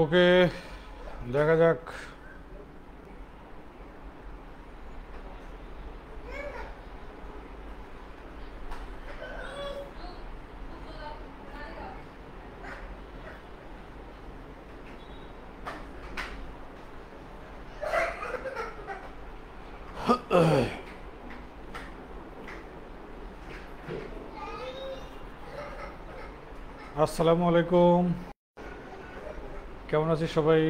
ওকে, দেখা যাক। আসসালামু আলাইকুম, কেমন আছি সবাই?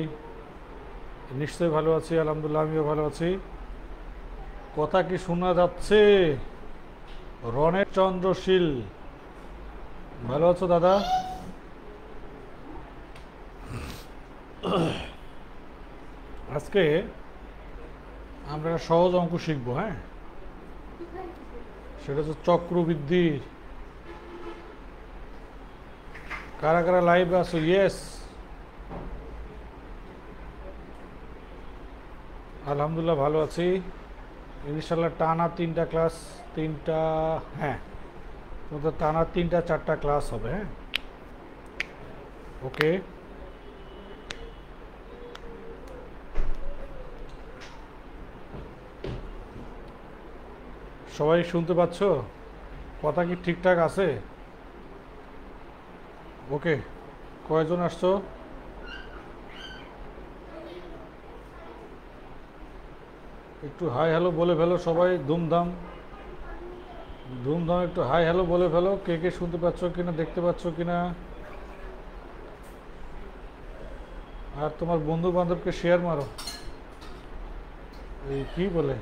নিশ্চয়ই ভালো আছি, আলহামদুলিল্লাহ আমিও ভালো আছি। কথা কি শোনা যাচ্ছে? রণের চন্দ্রশীল, ভালো আছো দাদা? আজকে আমরা সহজ অঙ্ক শিখবো। হ্যাঁ, সেটা হচ্ছে চক্রবৃদ্ধি। কারা কারা লাইভে আছো? ইয়েস, আলহামদুলিল্লাহ ভালো আছি ইনশাল্লাহ। টানা তিনটা ক্লাস, তিনটা, হ্যাঁ টানা তিনটা চারটা ক্লাস হবে। হ্যাঁ, ওকে। সবাই শুনতে পাচ্ছ? কথা কি ঠিকঠাক আছে? ওকে, কয়জন আসছো? একটু হাই হ্যালো বলে ফেলো সবাই, ধুমধাম ধুমধাম একটু হাই হ্যালো বলে ফেলো। কে কে শুনতে পাচ্ছ কিনা, দেখতে পাচ্ছ কিনা। আর তোমার বন্ধু বান্ধবকে শেয়ার মারো। এই কি বলে,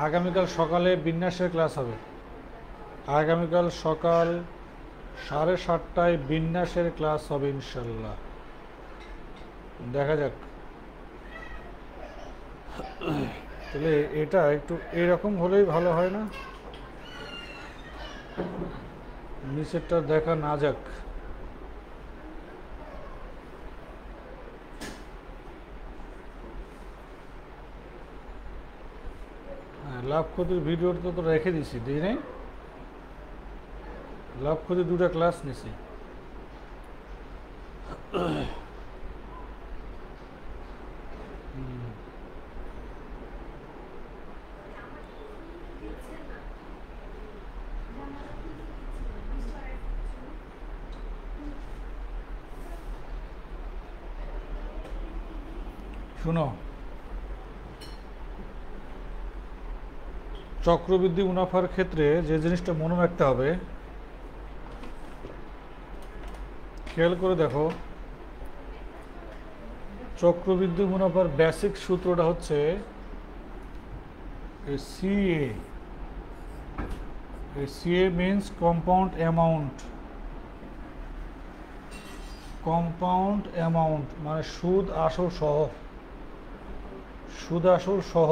আগামীকাল সকালে বিন্যাসের ক্লাস হবে। আগামীকাল সকাল 7:30টায় বিন্যাসের ক্লাস হবে ইনশাল্লাহ। দেখা যাক। তাহলে এটা একটু এরকম হলেই ভালো হয় না? নিচেরটা দেখা না যাক। হ্যাঁ, লাভ ক্ষতির ভিডিওটা তো রেখে দিছি, দিই নাই? লাভ ক্ষতির 2টা ক্লাস নিছি। শুনো, চক্রবৃদ্ধি মুনাফার ক্ষেত্রে যে জিনিসটা মনে রাখতে হবে, খেয়াল করে দেখো। চক্রবৃদ্ধি মুনাফার বেসিক সূত্রটা হচ্ছে CA. CA means compound amount. Compound amount মানে সুদ আসল সহ, সুদ আসল সহ,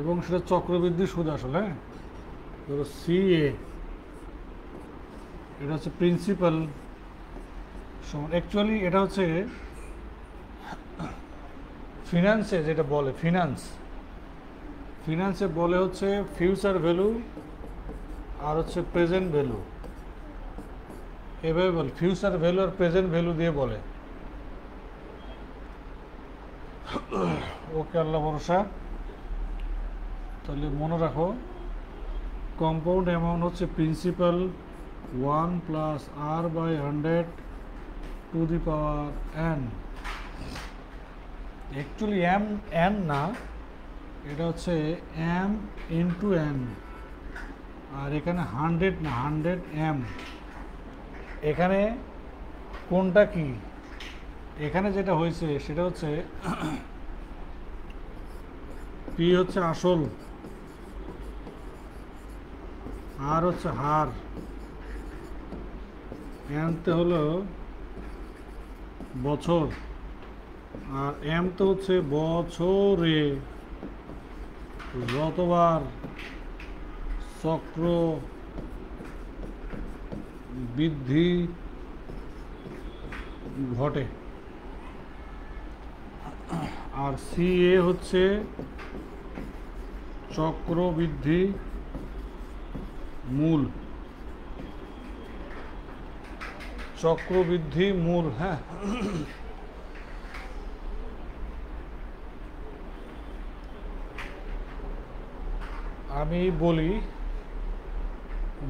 এবং সেটা চক্রবৃদ্ধি সুদ আসল। হ্যাঁ, ধরো সিএ, এটা হচ্ছে প্রিন্সিপাল সমান, অ্যাকচুয়ালি এটা হচ্ছে ফিনান্সে যেটা বলে, ফিনান্সে বলে হচ্ছে ফিউচার ভ্যালু আর হচ্ছে প্রেজেন্ট ভ্যালু। এভাবে বলে, ফিউচার ভ্যালু আর প্রেজেন্ট ভ্যালু দিয়ে বলে। ওকে, আল্লাহ ভরসা। তাহলে মনে রাখো, কম্পাউন্ড অ্যামাউন্ট হচ্ছে প্রিন্সিপাল 1 + r/100⁴n। অ্যাকচুয়ালি n না, এটা হচ্ছে m × n, আর এখানে 100 না, 100m। এখানে কোনটা কি? এখানে যেটা হয়েছে সেটা হচ্ছে p হচ্ছে আসল, আর হচ্ছে হার, এনতে হলো বছর, আর এম তো হচ্ছে বছরে যতবার চক্র বৃদ্ধি ঘটে। আর সিএ হচ্ছে চক্রবৃদ্ধি মূল। চক্রবৃদ্ধি মূল, হ্যাঁ আমি বলি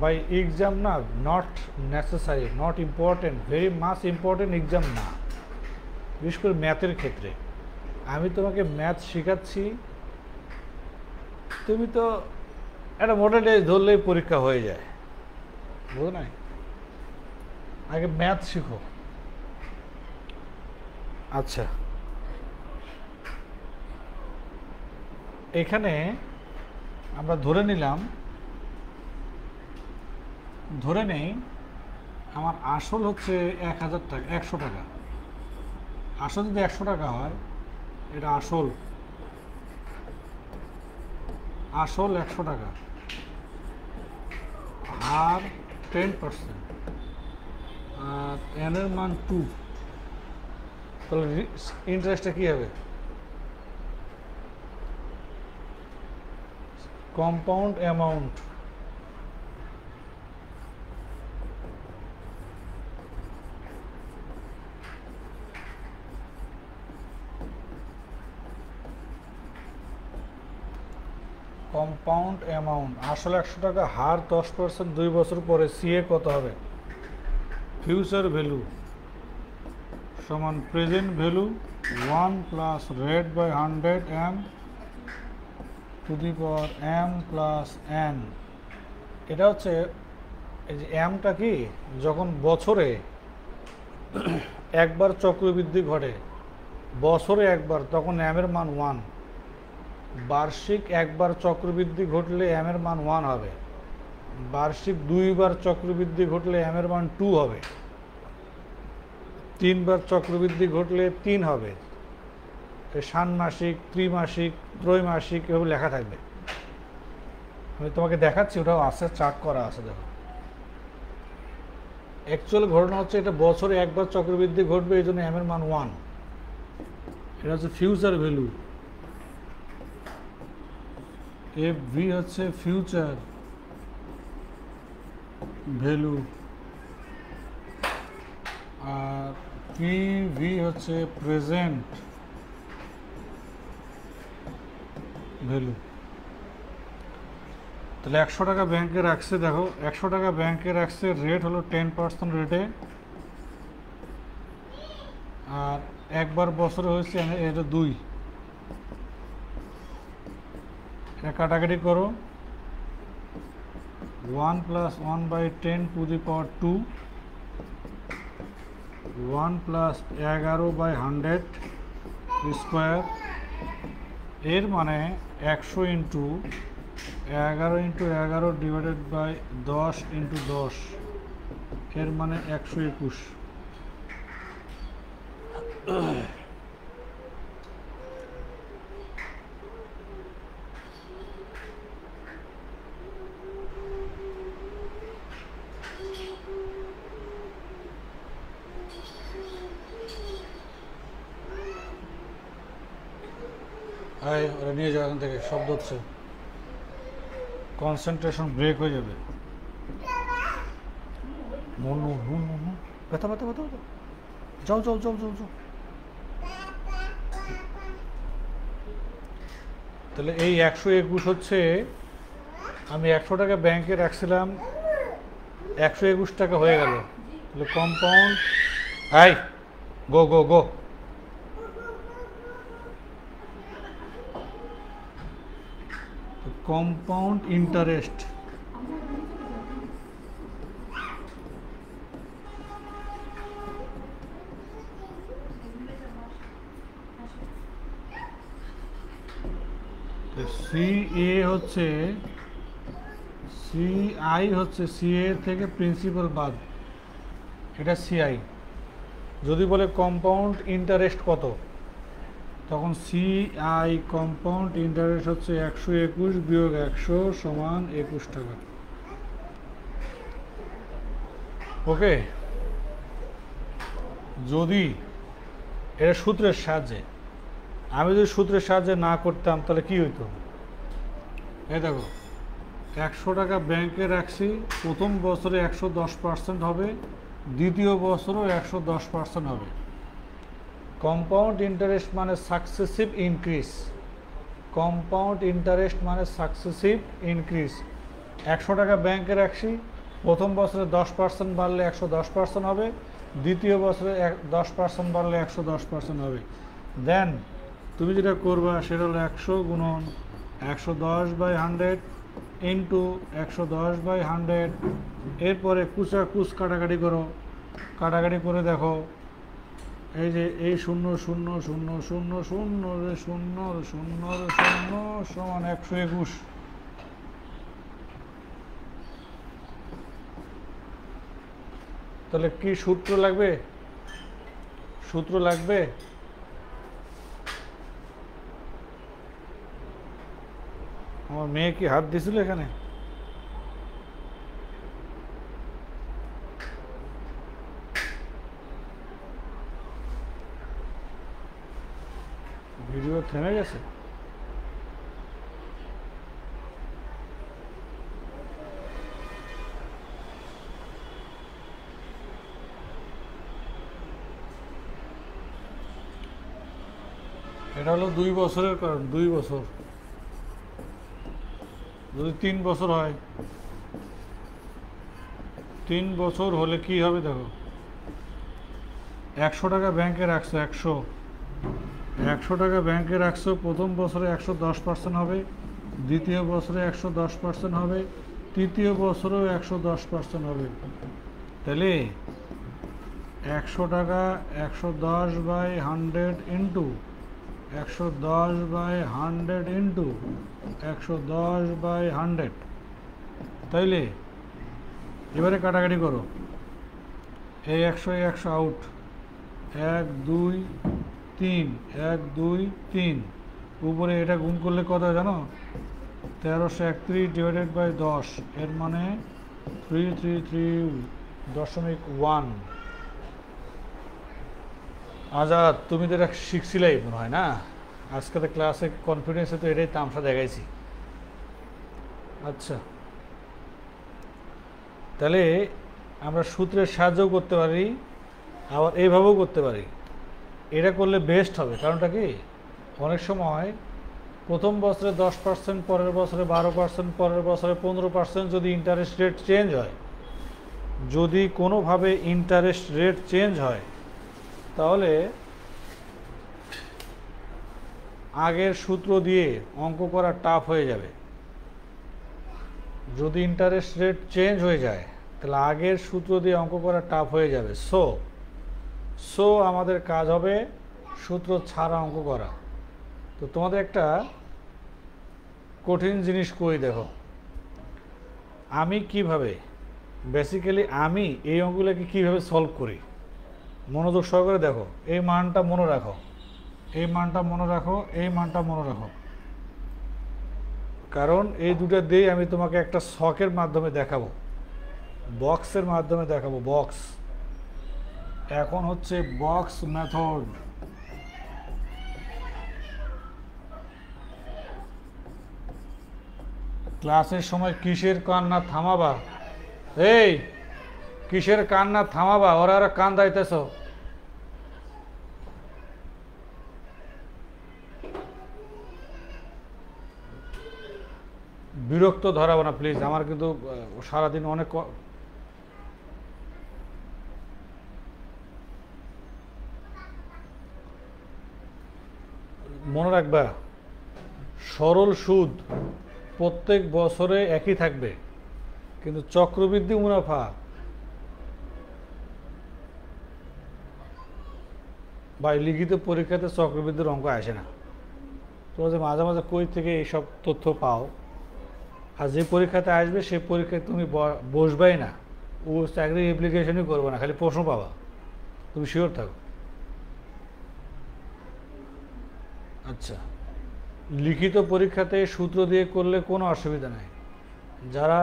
ভাই এক্সাম না, not necessary, not important, very much important exam না, বিশেষ করে ম্যাথের ক্ষেত্রে। আমি তোমাকে ম্যাথ শেখাচ্ছি, তুমি তো একটা মডেল ধরলেই পরীক্ষা হয়ে যায়, বুঝো না? আগে ম্যাথ শিখো। আচ্ছা, এখানে আমরা ধরে নিলাম, ধরে নেই আমার আসল হচ্ছে 1000 টাকা, 100 টাকা। আসল যদি 100 টাকা হয়, এটা আসল 100 টাকা, আর 10%, আর এন এর মান 2, তাহলে ইন্টারেস্টটা কী হবে? কম্পাউন্ড অ্যামাউন্ট, কম্পাউন্ড অ্যামাউন্ট আসলে 100 টাকা, হার 10%, 2 বছর পরে সিএ কত হবে? ফিউচার ভ্যালু সমান present value 1 plus rate by 100 m to the power m plus n। এটা হচ্ছে, এই যে এমটা কি, যখন বছরে একবার চক্রবৃদ্ধি ঘটে, বছরে একবার, তখন এম এর মান 1। বার্ষিক একবার চক্রবৃদ্ধি ঘটলে এম এর মান 1 হবে, বার্ষিক 2বার চক্রবৃদ্ধি ঘটলে এম এর মান 2 হবে, 3বার চক্রবৃদ্ধি ঘটলে 3 হবে, ষান্মাসিক, ত্রিমাসিক, ত্রৈমাসিক এভাবে লেখা থাকবে। আমি তোমাকে দেখাচ্ছি, ওটাও আছে, চার্ট করা আছে, দেখো। অ্যাকচুয়াল ঘটনা হচ্ছে এটা বছরে একবার চক্রবৃদ্ধি ঘটবে, এই জন্য এম এর মান 1। এটা হচ্ছে ফিউচার ভ্যালু, এফ ভি হচ্ছে ফিউচার ভ্যালু, আর পি ভি হচ্ছে প্রেজেন্ট ভ্যালু। তাহলে 100 টাকা ব্যাংকে রাখছে, দেখো 100 টাকা ব্যাংকে রাখছে, রেট হলো 10% রেটে, আর একবার বছরে হয়েছে এটা 2। এটা কাটাকাটি করো, 1 plus 1 by 10 to the power 2, 1 plus 11 by 100 square, এর মানে 100 into 11 into 11 divided by 10 into 10, এর মানে 121। ওরা নিয়ে যাও এখান থেকে, শব্দ হচ্ছে, কনসেন্ট্রেশন ব্রেক হয়ে যাবে। ব্যথা ব্যথা ব্যথা ব্যথা, যাও যাও যাও যাও যাও। তাহলে এই 121 হচ্ছে, আমি 100 টাকা ব্যাংকে রাখছিলাম, 121 টাকা হয়ে গেল। তাহলে compound, I go go go, compound interest CA হচ্ছে, সিআই হচ্ছে সিএ থেকে প্রিন্সিপাল বাদ, এটা সিআই। যদি বলে কম্পাউন্ড ইন্টারেস্ট কত, তখন সিআই কম্পাউন্ড ইন্টারেস্ট হচ্ছে 121 বিয়োগ 100 সমান 21 টাকা। ওকে, যদি এটা সূত্রের সাহায্যে, আমি যদি সূত্রের সাহায্যে না করতাম তাহলে কি হইতো? এই দেখো, 100 টাকা ব্যাংকে রাখছি, প্রথম বছরে 110% হবে, দ্বিতীয় বছরও 110% হবে। কম্পাউন্ড ইন্টারেস্ট মানে সাকসেসিভ ইনক্রিজ। কম্পাউন্ড ইন্টারেস্ট মানে সাকসেসিভ ইনক্রিজ। 100 টাকা ব্যাংকে রাখছি, প্রথম বছরে 10% বাড়লে 110% হবে, দ্বিতীয় বছরে 10% বাড়লে 110% হবে। দেন তুমি যেটা করবা সেটা হলো 100 গুণন 110/100 ইন্টু 110/100। এরপরে কুচ কাটাকাটি করো, কাটাকাটি করে দেখো এই যে এই 0 0 0 0 0 রে 0 0 রে 0 সমান 121। তাহলে কি সূত্র লাগবে? সূত্র লাগবে আমার মেয়ে কি হাত দিছিল এখানে? ভিডিও থেমে গেছে। এটা হলো 2 বছরের কারণ, 2 বছর। যদি 3 বছর হয়, 3 বছর হলে কি হবে দেখো, 100 টাকা ব্যাংকে রাখছো, 100 টাকা ব্যাংকে রাখছো, প্রথম বছরে 110% হবে, দ্বিতীয় বছরে 110% হবে, তৃতীয় বছরেও 110% হবে। তাহলে 100 টাকা 110/100 ইন্টু 110/100 ইন্টু 110/100। তাইলে এবারে কাটাকাটি করো, এই 100 আউট, 1 2 3, 1 2 3, উপরে এটা গুণ করলে কত জানো, 1331/10, এর মানে 333.1। আজাদ, তুমি তো এটা শিখছিলাই মনে হয় না? আজকে তো ক্লাসে কনফিডেন্সে তো এটাই তামসা দেখাইছি। আচ্ছা, তাহলে আমরা সূত্রের সাহায্যও করতে পারি, আবার এইভাবেও করতে পারি। এটা করলে বেস্ট হবে। কারণটা কি, অনেক সময় প্রথম বছরে 10%, পরের বছরে 12%, পরের বছরে 15% যদি ইন্টারেস্ট রেট চেঞ্জ হয়, যদি কোনোভাবে ইন্টারেস্ট রেট চেঞ্জ হয়, তাহলে আগের সূত্র দিয়ে অঙ্ক করা টাফ হয়ে যাবে। যদি ইন্টারেস্ট রেট চেঞ্জ হয়ে যায় তাহলে আগের সূত্র দিয়ে অঙ্ক করা টাফ হয়ে যাবে। সো আমাদের কাজ হবে সূত্র ছাড়া অঙ্ক করা। তো তোমাদের একটা কঠিন জিনিস কই দেখো, আমি কিভাবে বেসিক্যালি আমি এই অঙ্কগুলোকে কিভাবে সলভ করি, মনোযোগ সহকারে দেখো। এই মানটা মনে রাখো, এই মানটা মনে রাখো, এই মানটা মনে রাখো, কারণ এই দুটো দিয়ে আমি তোমাকে একটা ছকের মাধ্যমে দেখাবো, বক্সের মাধ্যমে দেখাবো। বক্স এখন হচ্ছে বক্স মেথড। ক্লাসের সময় কিসের কান্না থামাবা? এই কিসের কান্না থামাবা? ওরা কান দাইতেছ। বিরক্ত ধরাবো না প্লিজ, আমার কিন্তু সারাদিন অনেক মনে রাখবা, সরল সুদ প্রত্যেক বছরে একই থাকবে, কিন্তু চক্রবৃদ্ধি মুনাফা বা লিখিত পরীক্ষাতে চক্রবৃদ্ধির অঙ্ক আসে না। তোমরা যে মাঝে মাঝে কই থেকে এইসব তথ্য পাও, আর যে পরীক্ষাতে আসবে সেই পরীক্ষায় তুমি বসবাই না, ও চাকরি অ্যাপ্লিকেশনই করবে না, খালি প্রশ্ন পাবা, তুমি শিওর থাকো। আচ্ছা, লিখিত পরীক্ষাতে সূত্র দিয়ে করলে কোনো অসুবিধা নাই। যারা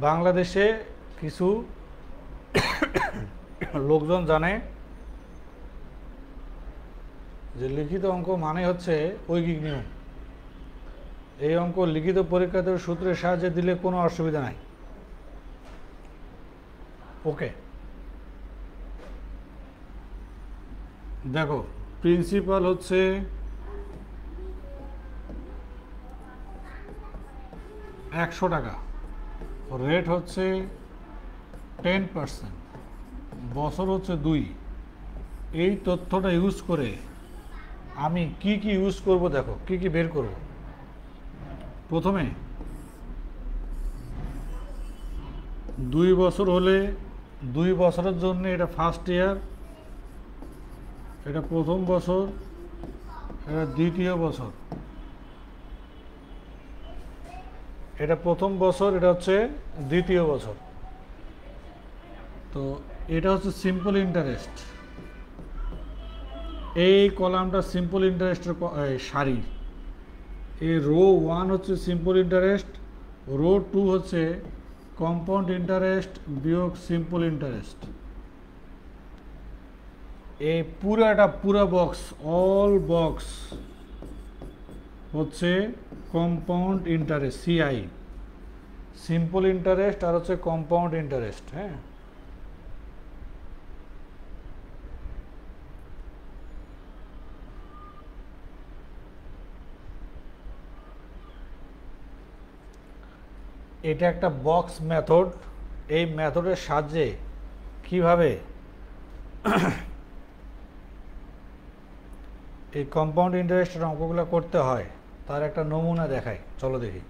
বাংলাদেশে কিছু লোকজন জানে যে লিখিত অঙ্ক মানে হচ্ছে ঐকিক নিয়ম, এই অঙ্ক লিখিত পরীক্ষাতে সূত্রের সাহায্যে দিলে কোনো অসুবিধা নাই। ওকে, দেখো প্রিন্সিপাল হচ্ছে 100 টাকা, রেট হচ্ছে 10%, বছর হচ্ছে 2। এই তথ্যটা ইউজ করে আমি কি কি ইউজ করব, দেখো কি কি বের করব। প্রথমে 2 বছর হলে 2 বছরের জন্য এটা ফার্স্ট ইয়ার, এটা প্রথম বছর, এটা দ্বিতীয় বছর, এটা প্রথম বছর, এটা হচ্ছে দ্বিতীয় বছর। তো এটা হচ্ছে সিম্পল ইন্টারেস্ট, এই কলামটা সিম্পল ইন্টারেস্টের সারি। এই রো 1 হচ্ছে সিম্পল ইন্টারেস্ট, রো 2 হচ্ছে কম্পাউন্ড ইন্টারেস্ট বিয়োগ সিম্পল ইন্টারেস্ট। এই পুরা বক্স, অল বক্স হচ্ছে compound interest, CI, simple interest আর হচ্ছে কম্পাউন্ড ইন্টারেস্ট। হ্যাঁ, এটা একটা বক্স মেথড। এই মেথডের সাহায্যে কিভাবে এই কম্পাউন্ড ইন্টারেস্টের অঙ্কগুলো করতে হয় তার একটা নমুনা দেখাই, চলো দেখি।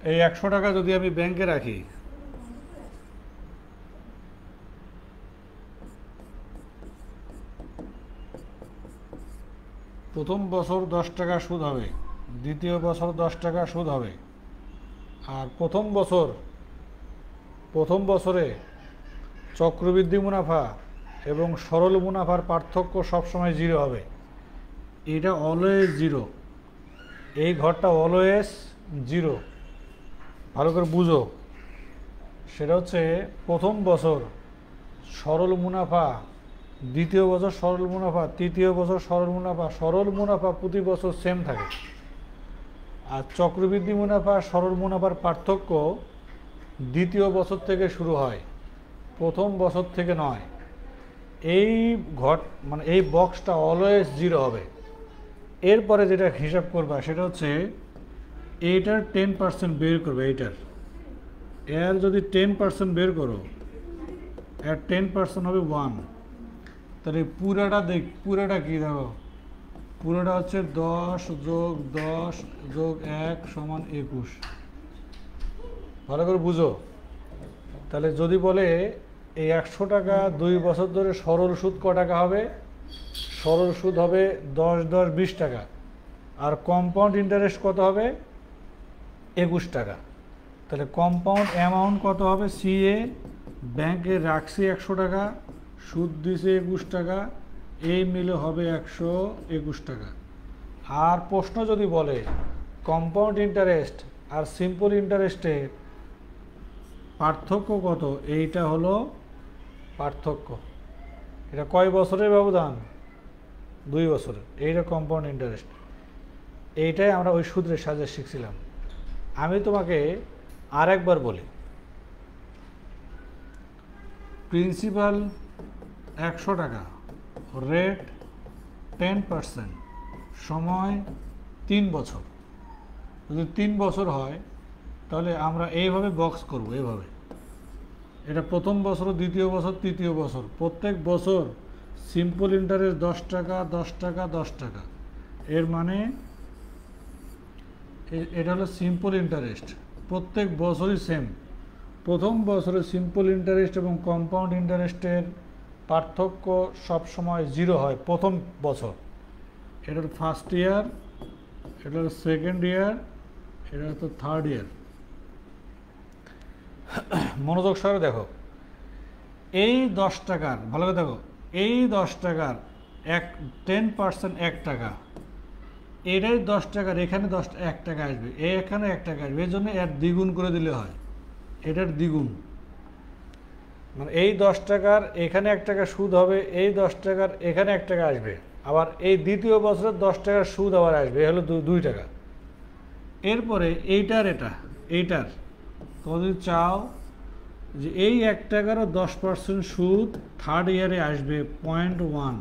এই 100 টাকা যদি আমি ব্যাংকে রাখি, প্রথম বছর 10 টাকা সুদ হবে, দ্বিতীয় বছর 10 টাকা সুদ হবে। আর প্রথম বছরে চক্রবৃদ্ধি মুনাফা এবং সরল মুনাফার পার্থক্য সবসময় 0 হবে। এটা অলওয়েজ 0, এই ঘরটা অলওয়েজ 0, ভালো করে বুঝো। সেটা হচ্ছে প্রথম বছর সরল মুনাফা, দ্বিতীয় বছর সরল মুনাফা, তৃতীয় বছর সরল মুনাফা প্রতি বছর সেম থাকে। আর চক্রবৃদ্ধি মুনাফা সরল মুনাফার পার্থক্য দ্বিতীয় বছর থেকে শুরু হয়, প্রথম বছর থেকে নয়। এই মানে এই বক্সটা অলওয়েজ 0 হবে। এরপরে যেটা হিসাব করবা সেটা হচ্ছে এইটার 10% বের করবে। এর যদি 10% বের করো, এর 10% হবে 1। তাহলে পুরাটা কি দেখো, পুরোটা হচ্ছে 10 যোগ 10 যোগ 1 সমান 21। ভালো করে বুঝো। তাহলে যদি বলে এই 100 টাকা 2 বছর ধরে সরল সুদ ক টাকা হবে, সরল সুদ হবে 10 10 20 টাকা। আর কম্পাউন্ড ইন্টারেস্ট কত হবে, 21 টাকা। তাহলে কম্পাউন্ড অ্যামাউন্ট কত হবে, সিএ ব্যাংকে রাখছি 100 টাকা, সুদ দিছে 21 টাকা, এই মিলে হবে 121 টাকা। আর প্রশ্ন যদি বলে কম্পাউন্ড ইন্টারেস্ট আর সিম্পল ইন্টারেস্টের পার্থক্য কত, এইটা হলো পার্থক্য। এটা কয় বছরের ব্যবধান, 2 বছরের। এইটা কম্পাউন্ড ইন্টারেস্ট। এইটাই আমরা ওই সূত্রের সাহায্যে শিখছিলাম। আমি তোমাকে আরেকবার বলি, প্রিন্সিপাল 100 টাকা, রেট 10%, সময় 3 বছর। যদি 3 বছর হয় তাহলে আমরা এইভাবে বক্স করব, এইভাবে। এটা প্রথম বছর, দ্বিতীয় বছর, তৃতীয় বছর, প্রত্যেক বছর সিম্পল ইন্টারেস্ট 10 টাকা 10 টাকা 10 টাকা। এর মানে এটা হলো সিম্পল ইন্টারেস্ট, প্রত্যেক বছরই সেম। প্রথম বছরে সিম্পল ইন্টারেস্ট এবং কম্পাউন্ড ইন্টারেস্টের পার্থক্য সবসময় 0 হয় প্রথম বছর। এটা হলো ফার্স্ট ইয়ার, এটা হলো সেকেন্ড ইয়ার, এটা হলো থার্ড ইয়ার। মনোযোগ সহকারে দেখো, এই 10 টাকার, ভালো করে দেখো, এই 10 টাকার 10% 1 টাকা, এটাই 10 টাকার, এখানে 1 টাকা আসবে, এখানে 1 টাকা আসবে। এই জন্য এর দ্বিগুণ করে দিলে হয়, এটার দ্বিগুণ। মানে এই 10 টাকার এখানে 1 টাকা সুদ হবে, এই 10 টাকার এখানে 1 টাকা আসবে, আবার এই দ্বিতীয় বছরের 10 টাকার সুদ আবার আসবে, এ হলো 2 টাকা। এরপরে এইটার তোমরা যদি চাও যে এই 1 টাকারও 10% সুদ থার্ড ইয়ারে আসবে 0.1,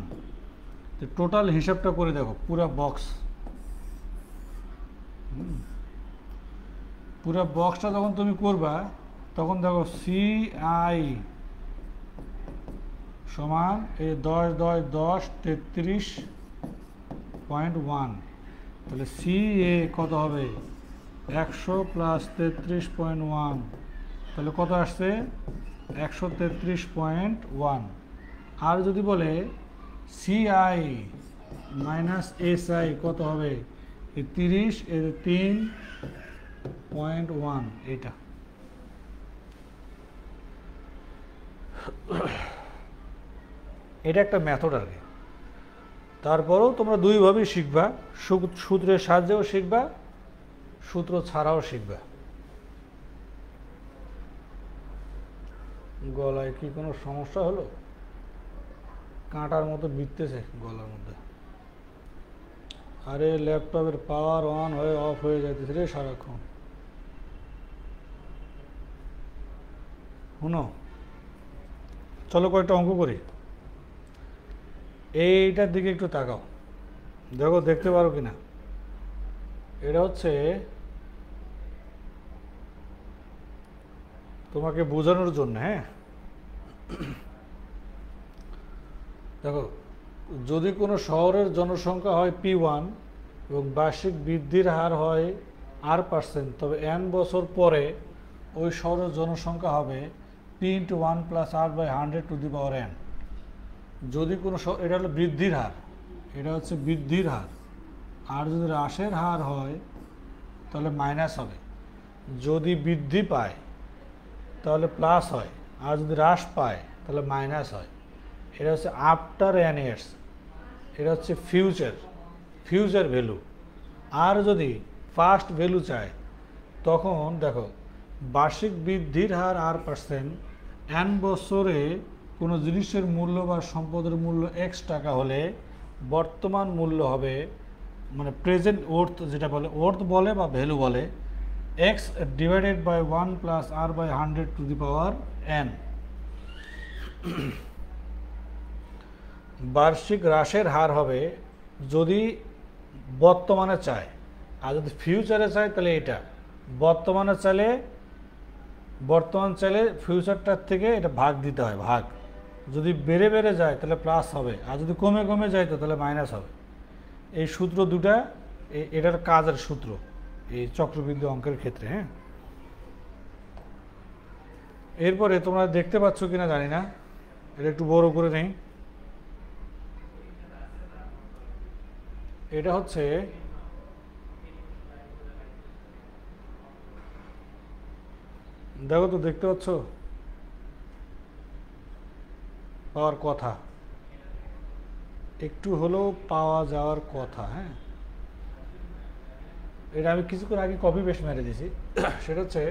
টোটাল হিসাবটা করে দেখো পুরা বক্সটা যখন তুমি করবা তখন দেখো CI সমান এই 10 10 10 33.1, তাহলে CA কত হবে 100 প্লাস 33.1, তাহলে কত আসছে 133.1। আর যদি বলে CI মাইনাস SI কত হবে এই 30 এর 3.1, এটা এটা একটা মেথড আর কি। তারপরেও তোমরা দুইভাবেই শিখবা, সূত্রের সাহায্যেও শিখবা, সূত্র ছাড়াও শিখবা। গলায় কি কোনো সমস্যা হলো? কাঁটার মতো বিঁধতেছে গলার মধ্যে। আরে ল্যাপটপের পাওয়ার অন হয়ে অফ হয়ে যাইতেছে রে সারাক্ষণ। শুনো, চলো কয়েকটা অঙ্ক করি। এইটার দিকে একটু তাকাও, দেখো দেখতে পারো কিনা। এটা হচ্ছে তোমাকে বোঝানোর জন্য, হ্যাঁ। দেখো, যদি কোনো শহরের জনসংখ্যা হয় P1 এবং বার্ষিক বৃদ্ধির হার হয় R%, তবে n বছর পরে ওই শহরের জনসংখ্যা হবে P × 1 + R/100⁴n। যদি কোনো এটা হলো বৃদ্ধির হার, এটা হচ্ছে বৃদ্ধির হার। আর যদি হ্রাসের হার হয় তাহলে মাইনাস হবে। যদি বৃদ্ধি পায় তাহলে প্লাস হয়, আর যদি হ্রাস পায় তাহলে মাইনাস হয়। এটা হচ্ছে আফটার n ইয়ার্স, এটা হচ্ছে ফিউচার ভ্যালু। আর যদি ফার্স্ট ভ্যালু চায় তখন দেখো বার্ষিক বৃদ্ধির হার R%, n বছরে কোনো জিনিসের মূল্য বা সম্পদের মূল্য x টাকা হলে বর্তমান মূল্য হবে, মানে প্রেজেন্ট ওর্থ যেটা বলে, ওর্থ বলে বা ভ্যালু বলে, x ডিভাইডেড বাই 1 + R/100⁴n। বার্ষিক হ্রাসের হার হবে যদি বর্তমানে চায়, আর যদি ফিউচারে চায় তাহলে এটা। বর্তমান চাইলে ফিউচারটার থেকে এটা ভাগ দিতে হয়, ভাগ। যদি বেড়ে যায় তাহলে প্লাস হবে, আর যদি কমে যায় তাহলে মাইনাস হবে। এই সূত্র দুটা, এটার কাজের সূত্র এই চক্রবৃদ্ধি অঙ্কের ক্ষেত্রে, হ্যাঁ। এরপরে তোমরা দেখতে পাচ্ছ কিনা জানি না, এটা একটু বড় করে নেই। এটা হচ্ছে দেখো তো, দেখতে পাচ্ছ পাওয়ার কথা, একটু হলেও পাওয়া যাওয়ার কথা, হ্যাঁ। এটা আমি কিছুক্ষণ আগে কপি পেস্ট মেরে দিয়েছি। সেটা হচ্ছে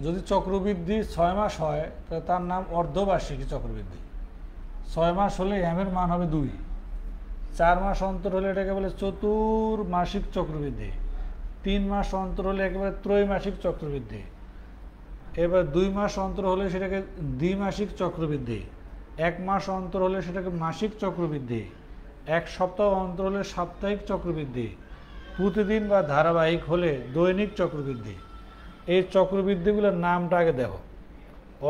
যদি চক্রবৃদ্ধি 6 মাস হয় তাহলে তার নাম অর্ধবার্ষিকী চক্রবৃদ্ধি। 6 মাস হলে m এর মান হবে 2, 4 মাস অন্তর হলে এটাকে বলে চতুর্মাসিক চক্রবৃদ্ধি, 3 মাস অন্তর হলে একেবারে ত্রৈমাসিক চক্রবৃদ্ধি, এবার 2 মাস অন্তর হলে সেটাকে দ্বিমাসিক চক্রবৃদ্ধি, 1 মাস অন্তর হলে সেটাকে মাসিক চক্রবৃদ্ধি, 1 সপ্তাহ অন্তর হলে সাপ্তাহিক চক্রবৃদ্ধি, প্রতিদিন বা ধারাবাহিক হলে দৈনিক চক্রবৃদ্ধি। এই চক্রবৃদ্ধিগুলোর নামটা আগে দেখো।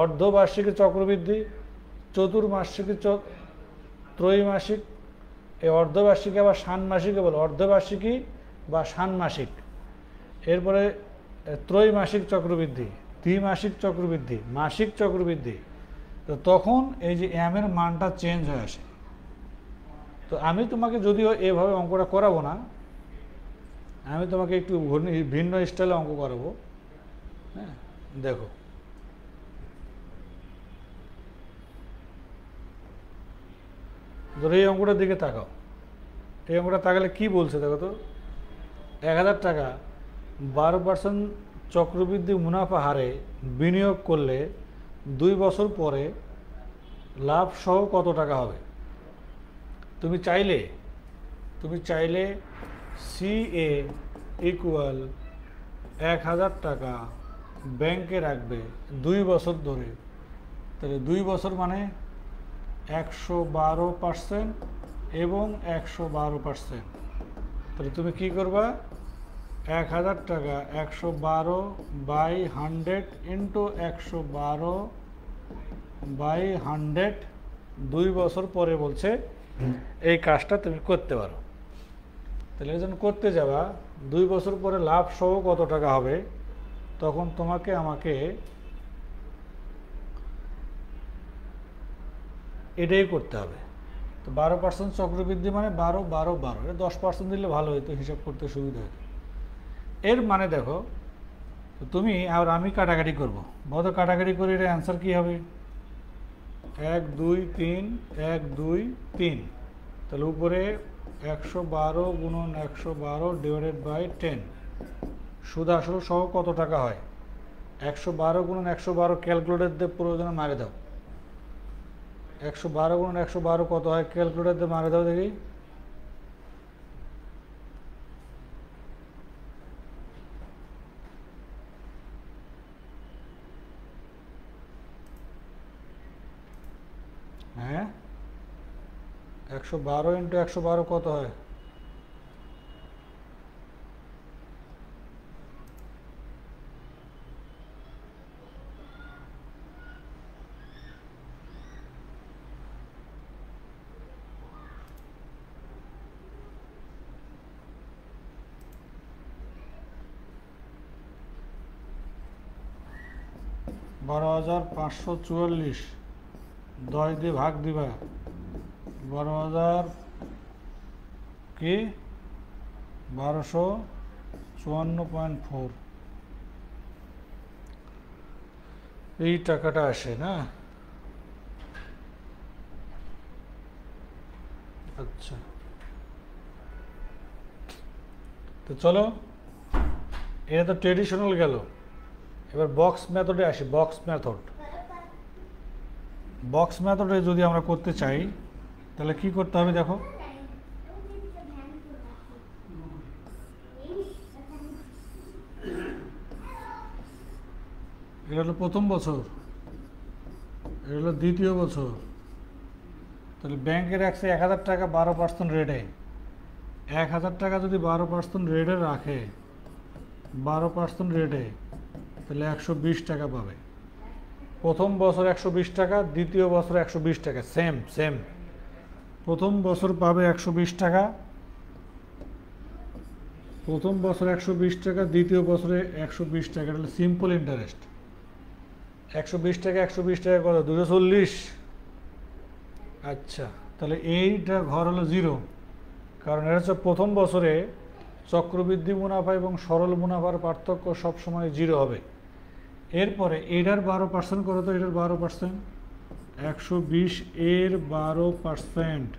অর্ধবার্ষিকী চক্রবৃদ্ধি, চতুর্মাসিকী, ত্রৈমাসিক, এই অর্ধবার্ষিকী আবার ষান্মাসিকও বলে, অর্ধবার্ষিকী বা ষান্মাসিক। এরপরে ত্রৈমাসিক চক্রবৃদ্ধি, দ্বিমাসিক চক্রবৃদ্ধি, মাসিক চক্রবৃদ্ধি। তো তখন এই যে m এর মানটা চেঞ্জ হয়ে আসে। তো আমি তোমাকে যদিও এভাবে অঙ্কটা করাবো না, আমি তোমাকে একটু ভিন্ন স্টাইলে অঙ্ক করাবো, হ্যাঁ। দেখো, ধরো এই অঙ্কটার দিকে তাকাও। এই অঙ্কটা তাকালে কি বলছে দেখো তো, 1000 টাকা 12% চক্রবৃদ্ধি মুনাফা হারে বিনিয়োগ করলে 2 বছর পরে লাভ সহ কত টাকা হবে। তুমি চাইলে CA ইকুয়াল 1000 টাকা ব্যাংকে রাখবে 2 বছর ধরে। তাহলে 2 বছর মানে 112% এবং 112%। তাহলে তুমি কি করবা, 1000 টাকা 112/100 ইন্টু 112/100 2 বছর পরে বলছে এই কাজটা তুমি করতে পারো। তাহলে যখন করতে যাবা 2 বছর পরে লাভ সহ কত টাকা হবে, তখন তোমাকে আমাকে এটাই করতে হবে। তো 12% চক্রবৃদ্ধি মানে 12 12 12, এটা 10% দিলে ভালো হতো, হিসাব করতে সুবিধা হতো। এর মানে দেখো তুমি আর আমি কাটাকাটি করবো, বলো কাটাকাটি করে এটা অ্যান্সার কী হবে, 1 2 3 1 2 3। তাহলে উপরে 112 গুণন 112 ডিভাইডেড বাই 10, সুদ আসল সহ কত টাকা হয়। 112 গুণন 112 ক্যালকুলেটর দিয়ে প্রয়োজনে মারে দাও। 112 গুণন 112 কত হয়, ক্যালকুলেটর দিয়ে মারে দাও দেখি। হ্যাঁ, 112 ইন্টু 112 কত হয়, $12,544, 10 দিয়ে ভাগ দিবা, 12,000 কি 1254.4, এই টাকাটা আসে না। আচ্ছা, তো চলো এটা তো ট্রেডিশনাল গেল, এবার বক্স মেথডে আসি। বক্স মেথডে যদি আমরা করতে চাই তাহলে কি করতে হবে, দেখো এটা হলো প্রথম বছর, এটা হলো দ্বিতীয় বছর। তাহলে ব্যাংকে রাখছে 1000 টাকা 12% রেটে। 1000 টাকা যদি 12% রেটে রাখে, 12% রেটে, তাহলে 120 টাকা পাবে। প্রথম বছর 120 টাকা, দ্বিতীয় বছর 120 টাকা, সেম। প্রথম বছর পাবে 120 টাকা, প্রথম বছর 120 টাকা, দ্বিতীয় বছরে 120 টাকা। এটা হলো সিম্পল ইন্টারেস্ট। 120 টাকা 120 টাকা কত, 240। আচ্ছা, তাহলে এইটা ঘর হলো 0, কারণ এটা হচ্ছে প্রথম বছরে চক্রবৃদ্ধি মুনাফা এবং সরল মুনাফার পার্থক্য সবসময় 0 হবে। এরপরে এটার 12% কত, তো এটার 12%, 120 এর 12%,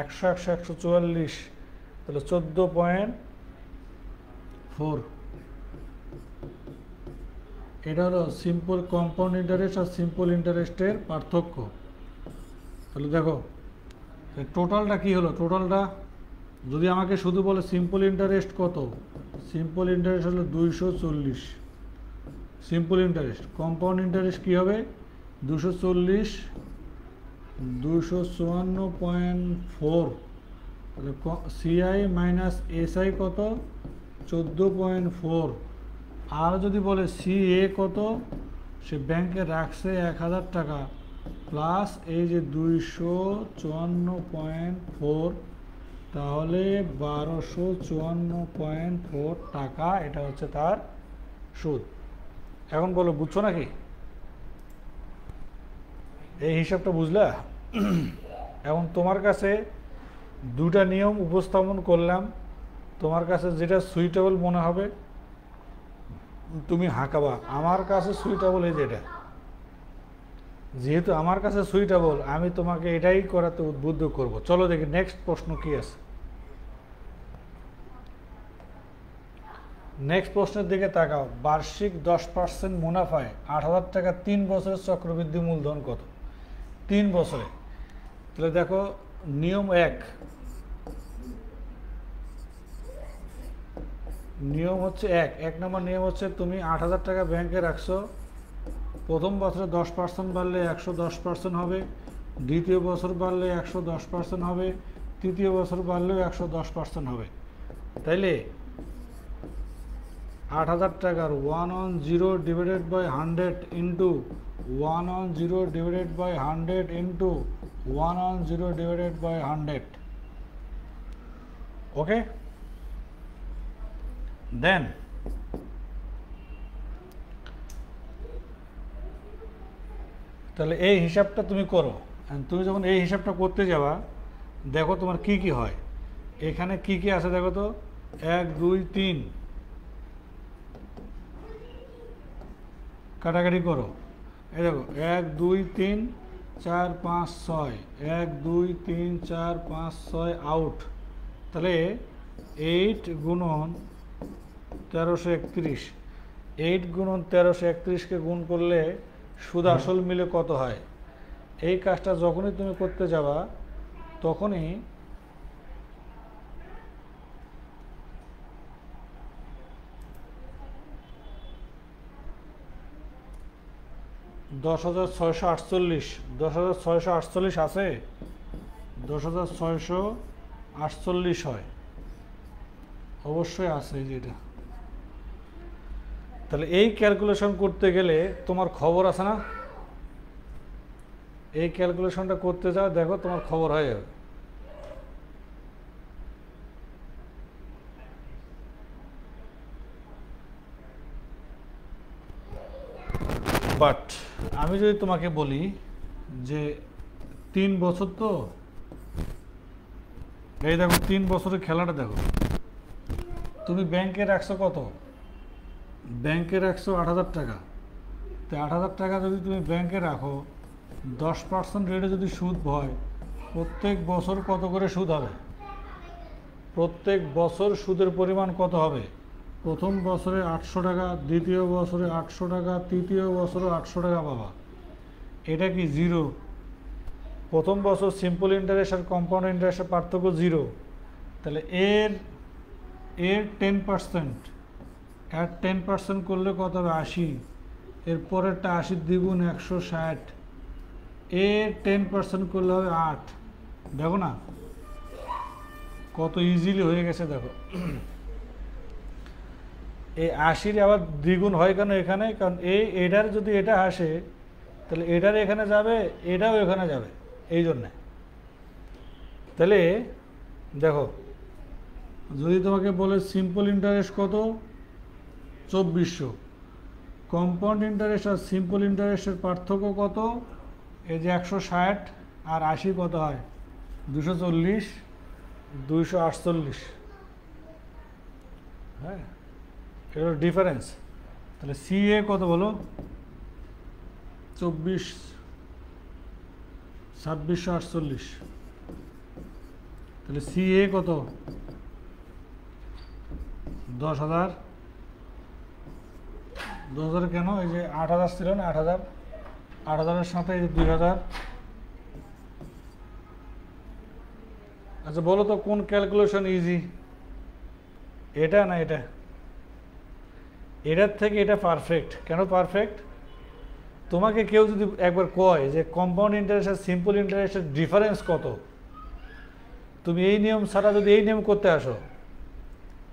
100 100 144, তাহলে 14.4। এটা হলো সিম্পল কম্পাউন্ড ইন্টারেস্ট আর সিম্পল ইন্টারেস্টের পার্থক্য। তাহলে দেখো টোটালটা কি হলো, টোটালটা যদি আমাকে শুধু বলে সিম্পল ইন্টারেস্ট কত, সিম্পল ইন্টারেস্ট হলো 240। সিম্পল ইন্টারেস্ট, কম্পাউন্ড ইন্টারেস্ট কী হবে, 240 254.4, তাহলে সিআই মাইনাস এসআই কত, 14.4। আর যদি বলে সিএ কত, সে ব্যাংকে রাখছে 1000 টাকা প্লাস এই যে 254.4, তাহলে 1254.4 টাকা, এটা হচ্ছে তার সুদ। এখন বলো বুঝছো নাকি, এই হিসাবটা বুঝলা? এখন তোমার কাছে দুটা নিয়ম উপস্থাপন করলাম, তোমার কাছে যেটা সুইটেবল মনে হবে তুমি হাঁকাবা। আমার কাছে সুইটেবল এই যেটা, যেহেতু আমার কাছে সুইটেবল আমি তোমাকে এটাই করাতে উদ্বুদ্ধ করব। চলো দেখি নেক্সট প্রশ্ন কি আছে। নেক্সট প্রশ্নের দিকে তাকাও। বার্ষিক 10% মুনাফায় 8000 টাকা 3 বছরের চক্রবৃদ্ধি মূলধন কত? 3 বছরে। তাহলে দেখো নিয়ম 1, নিয়ম হচ্ছে এক নম্বর নিয়ম হচ্ছে তুমি 8,000 টাকা ব্যাংকে রাখছো, প্রথম বছরে 10% বাড়লে 110% হবে, দ্বিতীয় বছর বাড়লে 110% হবে, তৃতীয় বছর বাড়লেও 110% হবে। তাইলে 8,000 টাকার 110 divided by 100 into 110 divided by 100 into 110 divided by 100, okay. Then তাহলে এই হিসাবটা তুমি করো। তুমি যখন এই হিসাবটা করতে যাবা, দেখো তোমার কি কি হয়, এখানে কি কি আছে দেখো তো। 1 2 3 কাটাকাটি করো, এই দেখো 1 2 3 4 5 6, 1 2 3 4 5 6 আউট। তাহলে 8 গুণন 1331, 8 গুণন 1331কে গুণ করলে সুদ আসল মিলে কত হয়। এই কাজটা যখনই তুমি করতে যাবা তখনই 10,648, 10,648 আছে, 10,648 হয়, অবশ্যই আছে যেটা। তাহলে এই ক্যালকুলেশন করতে গেলে তোমার খবর আছে না, এই ক্যালকুলেশনটা করতে যাও, দেখো তোমার খবর হয়ে যাবে। বাট আমি যদি তোমাকে বলি যে 3 বছর, তো এই দেখো 3 বছরের খেলাটা দেখো, তুমি ব্যাংকে রাখছো কত, ব্যাংকে রাখছো 8,000 টাকা। তো 8,000 টাকা যদি তুমি ব্যাংকে রাখো, 10% রেটে যদি সুদ হয়, প্রত্যেক বছর কত করে সুদ হবে, প্রত্যেক বছর সুদের পরিমাণ কত হবে। প্রথম বছরে 800 টাকা, দ্বিতীয় বছরে 800 টাকা, তৃতীয় বছরে 800 টাকা পাবা। এটা কি জিরো? প্রথম বছর সিম্পল ইন্টারেস্ট আর কম্পাউন্ড ইন্টারেস্টের পার্থক্য জিরো। তাহলে এর 10%, এর 10% করলে কত হবে, 80। এর পরেরটা 80 দ্বিগুণ 160, এর 10% করলে হবে 8। দেখো না কত ইজিলি হয়ে গেছে, দেখো। এই 80 আবার দ্বিগুণ হয় কেন এখানে, কারণ এটার যদি এটা আসে তাহলে এটার এখানে যাবে, এটাও এখানে যাবে, এই জন্যে। তাহলে দেখো যদি তোমাকে বলে সিম্পল ইন্টারেস্ট কত, 2400, কম্পাউন্ড ইন্টারেস্ট আর সিম্পল ইন্টারেস্টের পার্থক্য কত, এই যে 160 আর 80 কত হয়, 240, 248। হ্যাঁ, এগুলো ডিফারেন্স। তাহলে সিএ কত বলো, 24, 2648। তাহলে সিএ কত, 10,000। 10,000 কেন, এই যে 8,000 ছিল না, 8,000, 8,000-এর সাথে এই যে 2,000। আচ্ছা বলো তো কোন ক্যালকুলেশন ইজি, এটা না এটা? এটার থেকে এটা পারফেক্ট। কেন পারফেক্ট? তোমাকে কেউ যদি একবার কয় যে কম্পাউন্ড ইন্টারেস্ট আর সিম্পল ইন্টারেস্টের ডিফারেন্স কত, তুমি এই নিয়ম ছাড়া যদি এই নিয়ম করতে আসো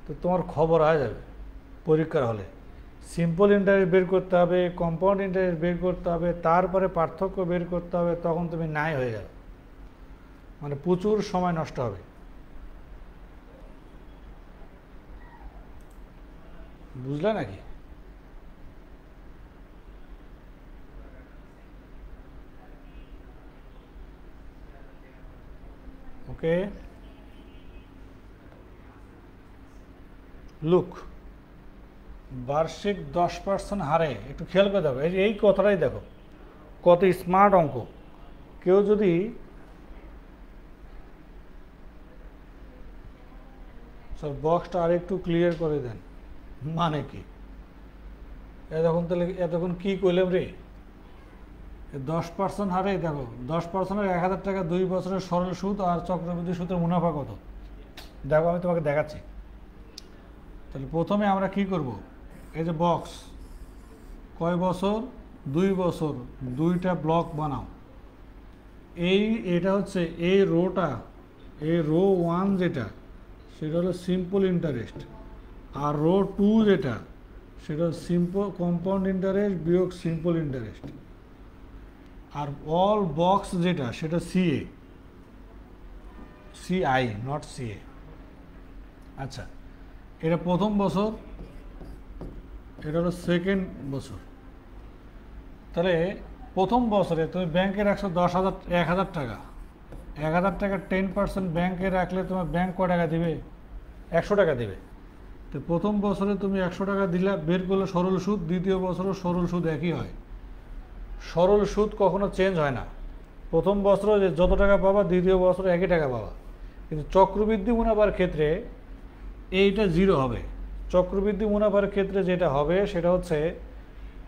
তো তোমার খবর হয়ে যাবে পরীক্ষার হলে। সিম্পল ইন্টারেস্ট বের করতে হবে, কম্পাউন্ড ইন্টারেস্ট বের করতে হবে, তারপরে পার্থক্য বের করতে হবে, তখন তুমি নাই হয়ে যাবে, মানে প্রচুর সময় নষ্ট হবে। বুঝলে নাকি? ওকে, লুক, বার্ষিক 10% হারে, একটু খেয়াল করে দেখো, এই কথাটাই দেখো কত স্মার্ট অঙ্ক। কেউ যদি স্যার বক্সটা আর একটু ক্লিয়ার করে দেন, মানে কি এতক্ষণ, তাহলে এতক্ষণ কি করলাম রে? 10% হারে দেখো, 10%-এর 1,000 টাকা 2 বছরের সরল সুদ আর চক্রবৃদ্ধি সুদের মুনাফা কত, দেখো আমি তোমাকে দেখাচ্ছি। তাহলে প্রথমে আমরা কি করব, এই যে বক্স, কয় বছর, 2 বছর, 2টা ব্লক বানাও। এটা হচ্ছে এই রোটা, এই রো 1 যেটা, সেটা হলো সিম্পল ইন্টারেস্ট, আর রো 2 যেটা, সেটা সিম্পল কম্পাউন্ড ইন্টারেস্ট বিয়োগ সিম্পল ইন্টারেস্ট। আর অল বক্স যেটা, সেটা সিআই নট সিএ। আচ্ছা, এটা প্রথম বছর, এটা হলো সেকেন্ড বছর। তাহলে প্রথম বছরে তুমি ব্যাংকে রাখছো 1,000 টাকা, 1,000 টাকা 10% ব্যাংকে রাখলে তোমার ব্যাংক কয় টাকা দিবে? 100 টাকা দেবে। তো প্রথম বছরে তুমি 100 টাকা দিলা, বের করলে সরল সুদ, দ্বিতীয় বছরও সরল সুদ একই হয়। সরল সুদ কখনো চেঞ্জ হয় না। প্রথম বছরে যত টাকা পাবা, দ্বিতীয় বছরে একই টাকা পাবা। কিন্তু চক্রবৃদ্ধি মুনাফার ক্ষেত্রে এইটা 0 হবে। চক্রবৃদ্ধি মুনাফার ক্ষেত্রে যেটা হবে সেটা হচ্ছে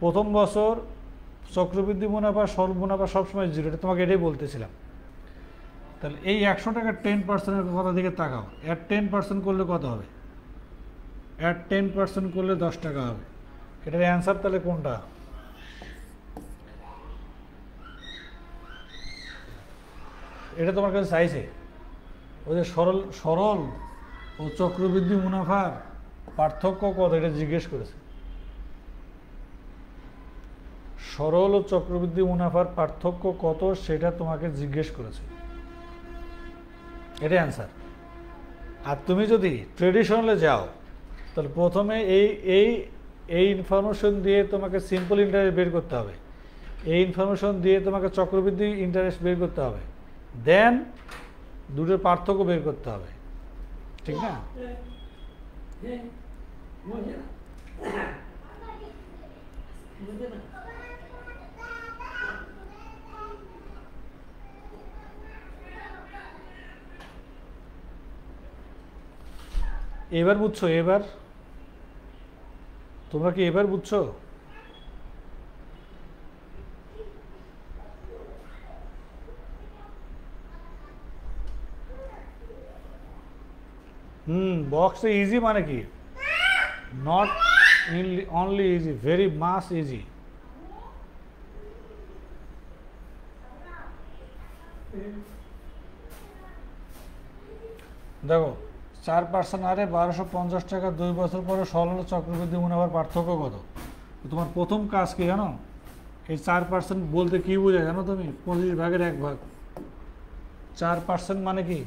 প্রথম বছর চক্রবৃদ্ধি মুনাফা, সরল মুনাফা সবসময় 0। এটা তোমাকে এটাই বলতেছিলাম। তাহলে এই 100 টাকার 10%-এর কথা দিকে তাকাও। 10% করলে কত হবে? 10% করলে 10 টাকা হবে। এটার অ্যান্সার তাহলে কোনটা? এটা তোমার কাছে চাইছে ওই যে সরল ও চক্রবৃদ্ধি মুনাফার পার্থক্য কত, এটা জিজ্ঞেস করেছে। সরল ও চক্রবৃদ্ধি মুনাফার পার্থক্য কত সেটা তোমাকে জিজ্ঞেস করেছে, এটা অ্যান্সার। আর তুমি যদি ট্রেডিশনালে যাও, তাহলে প্রথমে এই ইনফরমেশন দিয়ে তোমাকে সিম্পল ইন্টারেস্ট বের করতে হবে, এই ইনফরমেশন দিয়ে তোমাকে চক্রবৃদ্ধি ইন্টারেস্ট বের করতে হবে, দেন দুটোর পার্থক্য বের করতে হবে, ঠিক না? এবার বুঝছো? এবার তোমরা কি এবার বুঝছো? বক্সে ইজি মানে কি? Not only easy, very much easy. দেখো 4% হারে 1250 টাকা 2 বছর পরে সরল চক্রবৃদ্ধি মুনাফার পার্থক্য কত? তোমার প্রথম কাজ কি জানো? এই 4% বলতে কি বোঝায় জানো তুমি? 25 ভাগের 1 ভাগ। 4% মানে কি?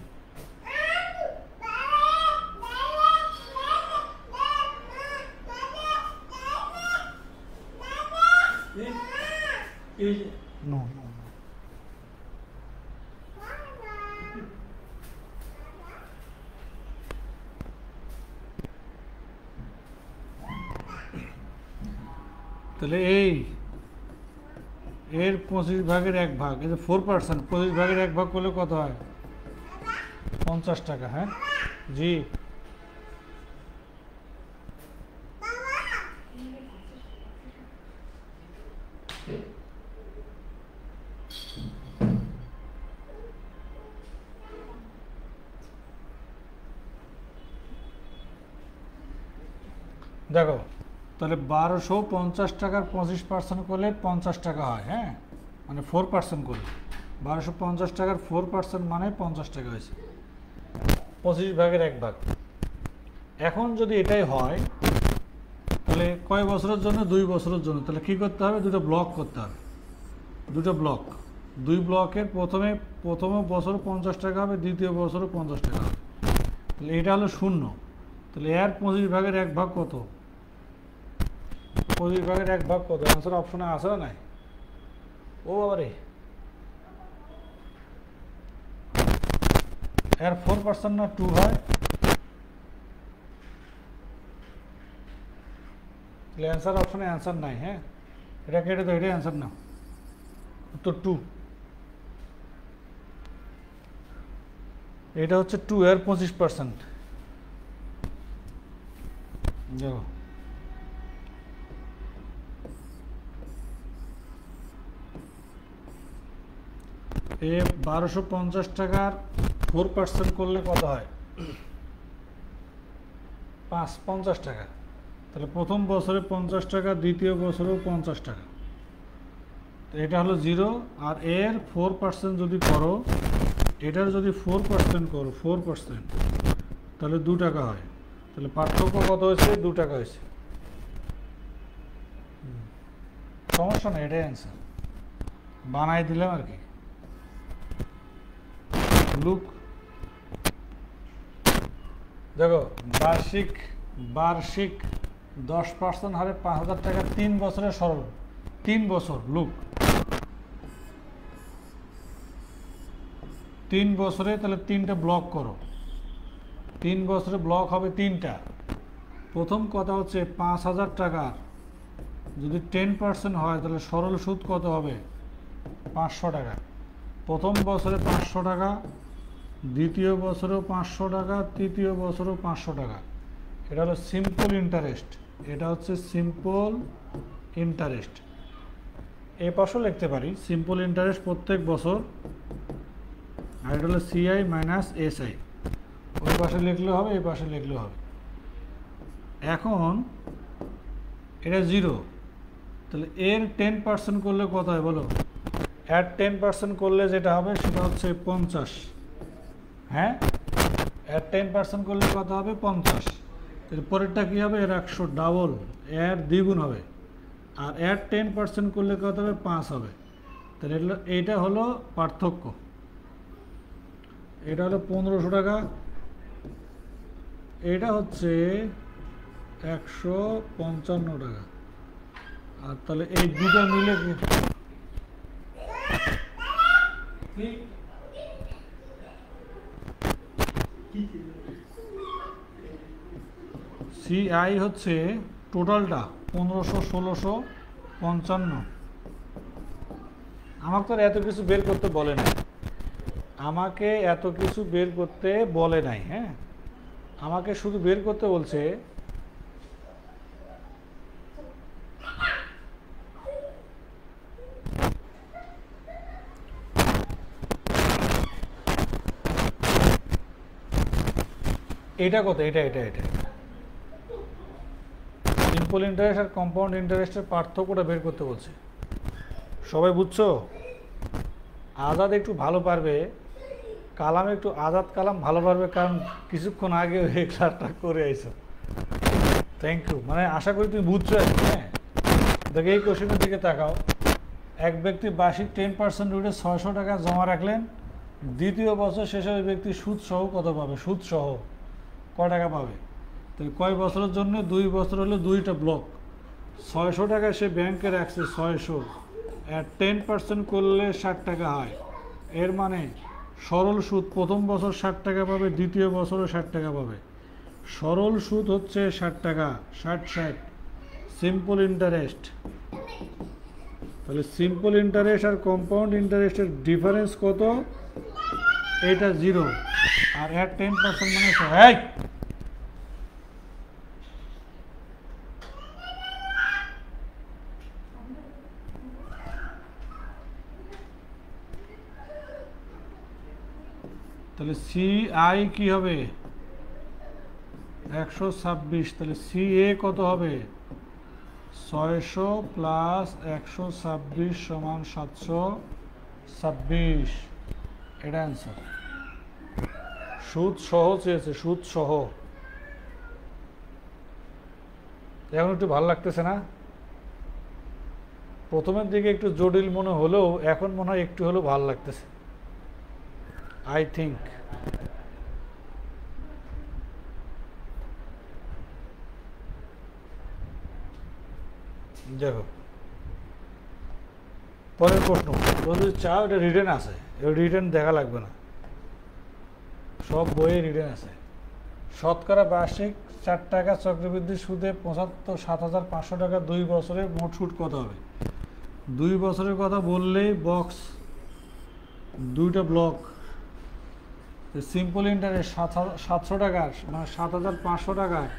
No. তাহলে এর 25 ভাগের 1 ভাগ, এই যে 4%, 25 ভাগের 1 ভাগ করলে কত হয়? 50 টাকা। হ্যাঁ জি, দেখো তাহলে 1250 টাকার 25% করলে 50 টাকা হয়। হ্যাঁ, মানে 4% করলে 1250 টাকার 4% মানে 50 টাকা হয়েছে, 25 ভাগের 1 ভাগ। এখন যদি এটাই হয় তাহলে কয় বছরের জন্য? 2 বছরের জন্য। তাহলে কি করতে হবে? দুটো ব্লক করতে হবে, দুটো ব্লক। 2 ব্লকের প্রথম বছর 50 টাকা হবে, দ্বিতীয় বছরও 50 টাকা হবে। তাহলে এটা হলো 0। তাহলে এর 25 ভাগের 1 ভাগ কত? 25 ভাগের 1 ভাগ কত? অ্যান্সার অপশনে আছে না নাই? ও বাবারে, এর 4% না 2 হয়? তাহলে অ্যান্সার অপশনে অ্যান্সার নাই। হ্যাঁ, এটা কেটে দাও, এটাই অ্যান্সার না, উত্তর 2। এটা হচ্ছে 2 এর 25%। দেখো এ 1250 টাকার 4% করলে কত হয়? 50 টাকা, তাহলে প্রথম বছরে 50 টাকা, দ্বিতীয় বছরেও 50 টাকা। তো এটা হলো 0। আর এর 4% যদি করো, এটার যদি 4% করো, 4%, তাহলে 2 টাকা হয়। তাহলে পার্থক্য কত হয়েছে? 2 টাকা হয়েছে। সমস্যা না, এটাই অ্যান্সার, বানাই দিলাম আর কি। লুক, দেখো বার্ষিক 10% হারে 5000 টাকা 3 বছরে সরল, 3 বছর। লুক, 3 বছরে তাহলে 3টা ব্লক করো, 3 বছরে ব্লক হবে 3টা। প্রথম কথা হচ্ছে 5000 টাকার যদি 10% হয় তাহলে সরল সুদ কত হবে? 500 টাকা। প্রথম বছরে 500 টাকা, দ্বিতীয় বছরেও 500 টাকা, তৃতীয় বছরেও 500 টাকা। এটা হলো সিম্পল ইন্টারেস্ট, এটা হচ্ছে সিম্পল ইন্টারেস্ট। এই পাশেও লিখতে পারি সিম্পল ইন্টারেস্ট প্রত্যেক বছর, আর এটা হলো সিআই মাইনাস এসআই। ওই পাশে লিখলেও হবে, এই পাশে লিখলেও হবে। এখন এটা 0, তাহলে এর 10% করলে কত হয় বলো? এর 10% করলে যেটা হবে সেটা হচ্ছে 50। হ্যাঁ, এর 10% করলে কত হবে? 50। তাহলে পরেরটা কী হবে? এর 100 ডাবল, এর দ্বিগুণ হবে। আর এর 10% করলে কত হবে? 5 হবে। তাহলে এইটা হলো পার্থক্য। এটা হলো 1500 টাকা, এটা হচ্ছে 155 টাকা। আর তাহলে এই দুটো মিলে সিআই হচ্ছে টোটালটা 1500, 1655। আমাকে তো এত কিছু বের করতে বলে নাই, আমাকে এত কিছু বের করতে বলে নাই। হ্যাঁ, আমাকে শুধু বের করতে বলছে এটা কত, এটা এটা এটা সিম্পল ইন্টারেস্ট আর কম্পাউন্ড ইন্টারেস্টের পার্থক্যটা বের করতে বলছে। সবাই বুঝছো? আজাদ একটু ভালো পারবে, কালাম একটু, আজাদ কালাম ভালো পারবে, কারণ কিছুক্ষণ আগে এই ক্লাসটা করে আইছো। থ্যাংক ইউ, মানে আশা করি তুমি বুঝছো। হ্যাঁ, দেখো এই কোশ্চেনের দিকে তাকাও। এক ব্যক্তি বার্ষিক 10% রেটে 600 টাকা জমা রাখলেন, দ্বিতীয় বছর শেষে ওই ব্যক্তি সুদ সহ কত পাবে? সুদ সহ কয় টাকা পাবে? তাহলে কয় বছরের জন্য? 2 বছর হলো 2টা ব্লক। 600 টাকা সে ব্যাংকে রাখছে, 600 আর 10% করলে 60 টাকা হয়। এর মানে সরল সুদ প্রথম বছর 60 টাকা পাবে, দ্বিতীয় বছরও 60 টাকা পাবে। সরল সুদ হচ্ছে 60 টাকা, 60 সিম্পল ইন্টারেস্ট। তাহলে সিম্পল ইন্টারেস্ট আর কম্পাউন্ড ইন্টারেস্টের ডিফারেন্স কত? এটা 0, আর এর 10% মানে তাহলে সিআই কি হবে? 126। তাহলে সিএ কত হবে? 600 প্লাস 126 সমান 726। এটা অ্যান্সার। সুদ সহ চেয়েছে, সুদ সহ। এখন একটু ভালো লাগতেছে না? প্রথমের দিকে একটু জটিল মনে হলেও এখন মনে হয় একটু হলেও ভালো লাগতেছে, আই থিঙ্ক। দেখো পরের প্রশ্ন, যদি চাও এটা রিটেন আছে, এবার রিটেন দেখা লাগবে না, সব বইয়ে রিটেন আছে। শতকরা বার্ষিক 4 টাকা চক্রবৃদ্ধি সুদে 7,500 টাকা 2 বছরে মোট সুদ কত হবে? 2 বছরের কথা বললেই বক্স, 2টা ব্লক। সিম্পল ইন্টারেস্ট 700 টাকার মানে 7,500 টাকার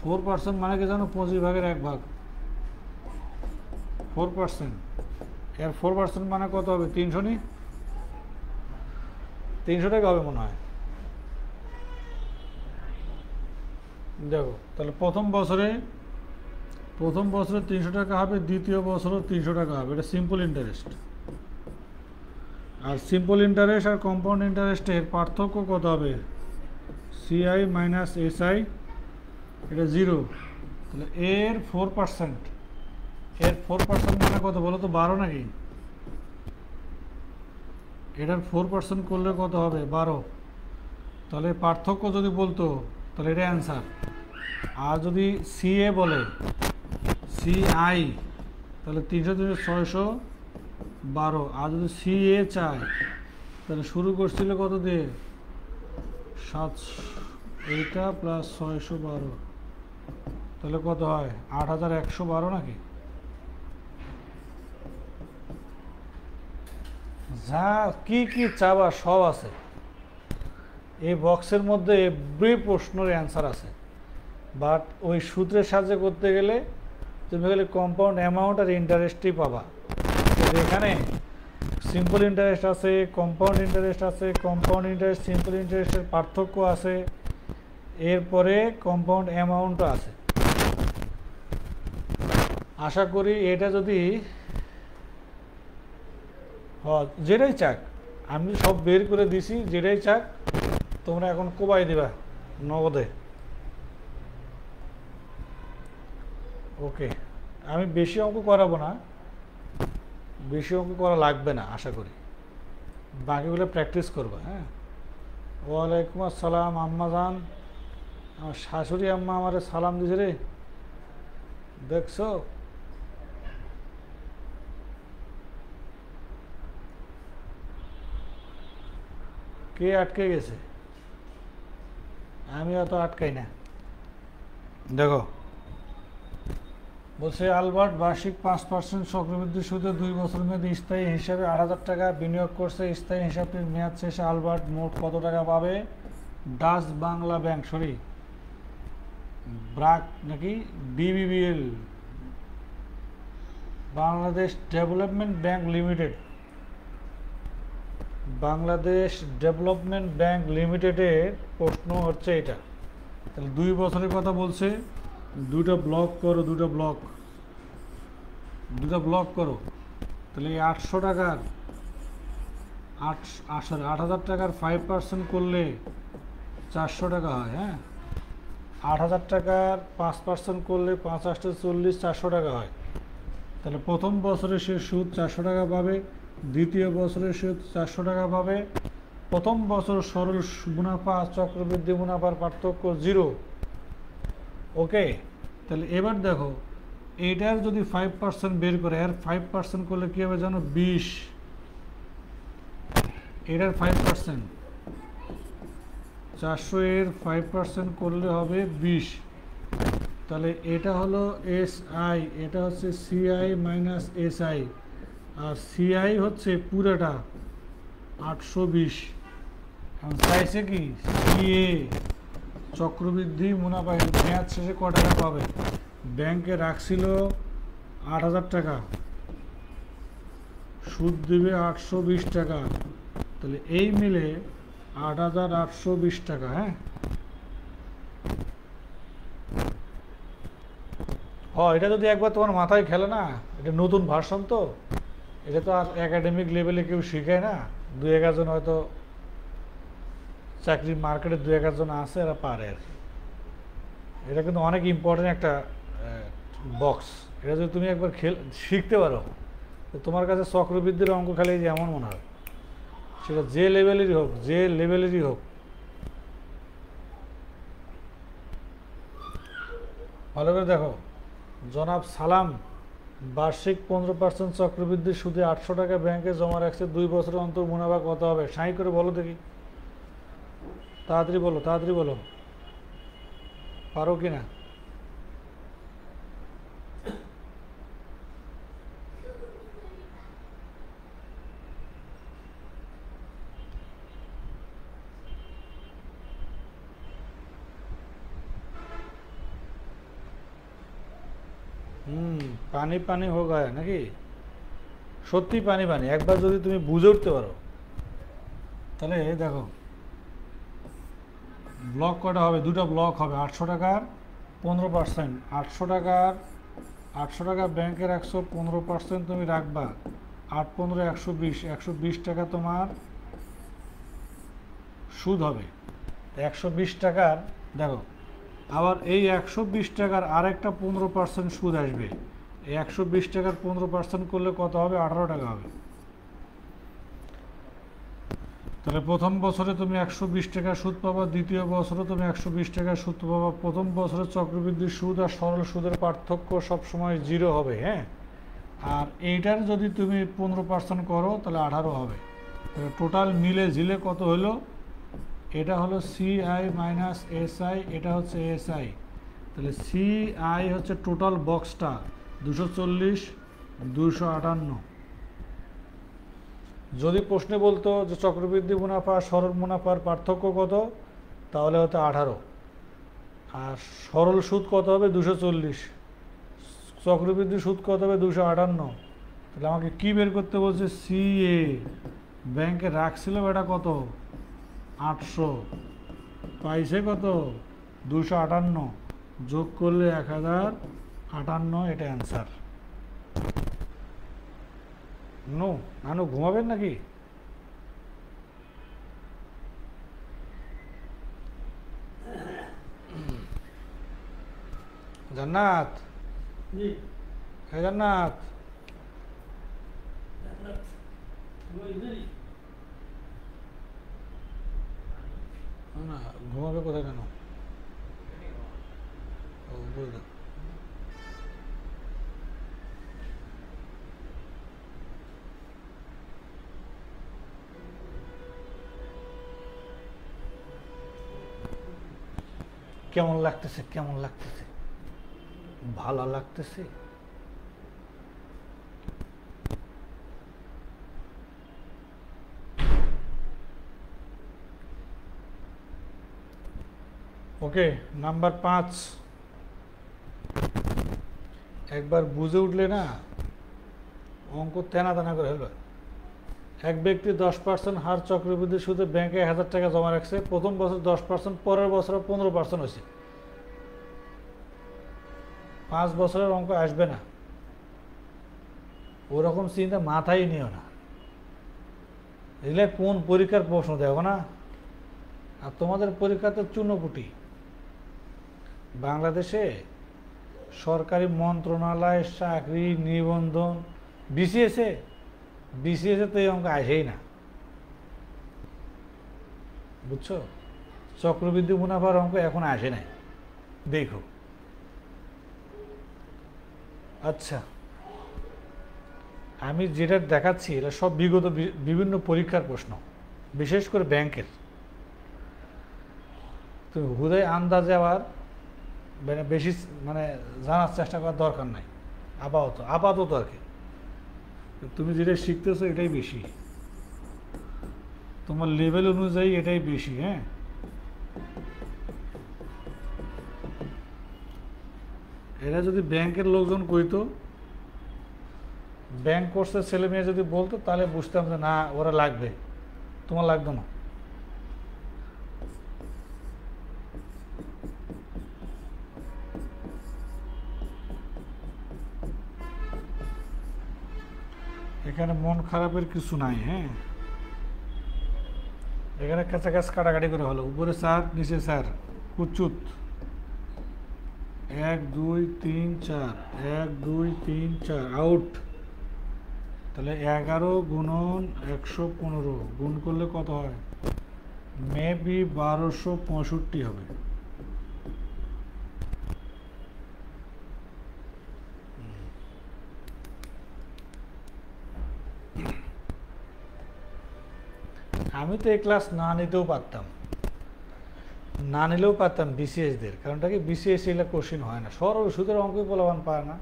4% মানে কি জানো? 25 ভাগের 1 ভাগ, 4%। এর 4% মানে কত হবে? 300 নি? 300 টাকা হবে মনে হয়। দেখো তাহলে প্রথম বছরে 300 টাকা হবে, দ্বিতীয় বছরও 300 টাকা হবে, এটা সিম্পল ইন্টারেস্ট। আর সিম্পল ইন্টারেস্ট আর কম্পাউন্ড ইন্টারেস্টের পার্থক্য কত হবে? সিআই মাইনাস এসআই, এটা 0। তাহলে এর 4%, এর 4% মানে কত বলো তো? 12 নাকি? এটার 4% করলে কত হবে? 12। তাহলে পার্থক্য যদি বলতো তাহলে এটা অ্যান্সার। আর যদি সিএ বলে, সিআই, তাহলে 300 612। আর যদি সিএ চায় তাহলে শুরু করছিল কত দিয়ে? 700, এইটা প্লাস 612, তাহলে কত হয়? 8112 নাকি? যা কি কি চাবা সব আছে এই বক্সের মধ্যে, এভরি প্রশ্নের অ্যান্সার আছে। বাট ওই সূত্রের সাহায্যে করতে গেলে তুমি গেলে কম্পাউন্ড অ্যামাউন্ট আর ইন্টারেস্টই পাবা। এখানে সিম্পল ইন্টারেস্ট আছে, কম্পাউন্ড ইন্টারেস্ট আছে, কম্পাউন্ড ইন্টারেস্ট সিম্পল ইন্টারেস্টের পার্থক্য আছে, এরপরে কম্পাউন্ড অ্যামাউন্টও আছে। আশা করি এটা যদি যেটাই চাক, আমি সব বের করে দিছি, যেটাই চাক তোমরা এখন কোবাই দিবা নগদে। ওকে, আমি বেশি অঙ্ক করাবো না, বেশি অঙ্ক করা লাগবে না আশা করি, বাকিগুলো প্র্যাকটিস করবো। হ্যাঁ, ওয়ালাইকুম আসসালাম আম্মা জান, আমার শাশুড়ি আম্মা আমারে সালাম দিছে রে, দেখছো? কে আটকে গেছে? আমি অত আটকাই না। দেখো বলছে আলবার্ট বার্ষিক 5% চক্রবৃদ্ধি সুদে 2 বছর মেয়াদী স্থায়ী হিসাবে 8000 টাকা বিনিয়োগ করছে। স্থায়ী হিসাবটির মেয়াদ শেষে আলবার্ট মোট কত টাকা পাবে? Dutch Bangla bank, sorry BRAC নাকি DBBL, Bangladesh development bank limited, Bangladesh development bank লিমিটেডের প্রশ্ন হচ্ছে এটা। তাহলে 2 বছরের কথা বলছে, দুটা ব্লক করো, দুটা ব্লক করো। তাহলে এই 800 টাকার 8000 টাকার 5% করলে 400 টাকা হয়। হ্যাঁ, 8000 টাকার 5% করলে 5 8 40, 400 টাকা হয়। তাহলে প্রথম বছরে সে সুদ 400 টাকা পাবে, দ্বিতীয় বছরে সুদ 400 টাকা পাবে। প্রথম বছর সরল মুনাফা চক্রবৃদ্ধি মুনাফার পার্থক্য 0। ওকে, তাহলে এবার দেখো এইটার যদি 5% বের করে, এর 5% করলে কী হবে জানো? 20। এটার 5%, 400 এর 5% করলে হবে 20। তাহলে এটা হলো এসআই, এটা হচ্ছে সিআই মাইনাস এসআই, আর সিআই হচ্ছে পুরোটা 820। এখন চাইছে কি সিএ চক্রবৃদ্ধি মুনাফা মেয়াদ শেষে ক টাকা পাবে? ব্যাংকে রাখছিল 8000 টাকা, সুদ দিবে 820 টাকা, তাহলে এই মিলে 8820 টাকা। হ্যাঁ, এটা যদি একবার তোমার মাথায় খেলে না, এটা নতুন ভার্সন তো, এটা তো আর একাডেমিক লেভেলে কেউ শিখায় না। 2-1 জন হয়তো চাকরির মার্কেটে 2-1 জন আছে, এরা পারে আর কি। এটা কিন্তু অনেক ইম্পর্টেন্ট একটা বক্স। এটা যদি তুমি একবার শিখতে পারো, তোমার কাছে চক্রবৃদ্ধির অঙ্ক খেলে যেমন মনে হয়, সেটা যে লেভেলেরই হোক। ভালো করে দেখো, জনাব সালাম বার্ষিক 15% চক্রবৃদ্ধি সুদে 800 টাকা ব্যাংকে জমা রাখছে, 2 বছরের অন্তর মুনাফা কত হবে? সাঁই করে বলো দেখি, তাড়াতাড়ি বলো, পারো কি না? পানি পানি হো গায় নাকি? সত্যি পানি পানি। একবার যদি তুমি বুঝে উঠতে পারো, তাহলে দেখো ব্লক কটা হবে? দুটো ব্লক হবে। 800 টাকার 15%, 800 টাকা ব্যাংকে রাখছো, 15% তুমি রাখবা, 8 15 120, 120 টাকা তোমার সুদ হবে। 120 টাকার দেখো, আবার এই 120 টাকার আরেকটা 15% সুদ আসবে। এই 120 টাকার 15% করলে কত হবে? 18 টাকা হবে। তাহলে প্রথম বছরে তুমি 120 টাকা সুদ পাবা, দ্বিতীয় বছরে তুমি 120 টাকা সুদ পাবা। প্রথম বছরে চক্রবৃদ্ধি সুদ আর সরল সুদের পার্থক্য সবসময় 0 হবে, হ্যাঁ। আর এইটার যদি তুমি 15% করো তাহলে 18 হবে। টোটাল মিলে ঝিলে কত হলো? এটা হলো সিআই মাইনাস এসআই, এটা হচ্ছে এসআই। তাহলে সিআই হচ্ছে টোটাল বক্সটা 240, 258। যদি প্রশ্নে বলতো যে চক্রবৃদ্ধি মুনাফা সরল মুনাফার পার্থক্য কত, তাহলে হতো 18। আর সরল সুদ কত হবে? 240। চক্রবৃদ্ধি সুদ কত হবে? 258। তাহলে আমাকে কি বের করতে বলছে? সিএ ব্যাংকে রাখছিল এটা কত? 800, পাইছে কত? 258, যোগ করলে 1058, এটা অ্যান্সার। নো নানু ঘুমাবেন নাকি? জান্নাত, হ্যাঁ জান্নাত, না ঘুমাবে কোথায়? কেন? কেমন লাগতেছে? কেমন লাগতেছে? ভালো লাগতেছে? ওকে, নাম্বার 5 একবার বুঝে উঠলে না অঙ্ক তেনা তেনা করে হলো। এক ব্যক্তি 10% হার চক্রবৃদ্ধি সুদে ব্যাংকে 1000 টাকা জমা রাখছে। প্রথম বছর 10%, পরের বছর 15% হয়েছে। 5 বছরের অঙ্ক আসবে না, ওরকম চিন্তা মাথায় নিও না। এগুলো কোন পরীক্ষার প্রশ্ন দেখো না। আর তোমাদের পরীক্ষা তো চূর্ণকুটি। বাংলাদেশে সরকারি মন্ত্রণালয়, চাকরি, নিবন্ধন, বিসিএসে তো এই অঙ্ক আসেই না, বুঝছো? চক্রবৃদ্ধি মুনাফার অঙ্ক এখন আসে নাই, দেখো। আচ্ছা, আমি যেটা দেখাচ্ছি এটা সব বিগত বিভিন্ন পরীক্ষার প্রশ্ন, বিশেষ করে ব্যাংকের। তুমি হুদায় আন্দাজে আবার বেশি জানার চেষ্টা করার দরকার নাই। আপাতত আর কি তুমি যেটা শিখতেছো এটাই বেশি, তোমার লেভেল অনুযায়ী এটাই বেশি, হ্যাঁ। এরা যদি ব্যাংকের লোকজন কইতো, ব্যাংক কোর্সের ছেলে মেয়ে যদি বলতো, তাহলে বুঝতাম যে না ওরা লাগবে, তোমার লাগতো না। এখানে মন খারাপের কিছু নাই, হ্যাঁ। এখানে কাছাকাছি কাটাকাটি করে হলো, উপরে 4 নিচে 4, কুচুত 1 2 3 4, 1 2 3 4, আউট। তাহলে 11 গুণন 115 গুণ করলে কত হয়? মেবি 1265 হবে। আমি তো এই ক্লাস না নিতেও পারতাম, না নিলেও পারতাম বিসিএসদের, কারণটা কি বিসিএস এগুলো কোশ্চিন হয় না, সরল সুদের অঙ্ক বলবান পায় না।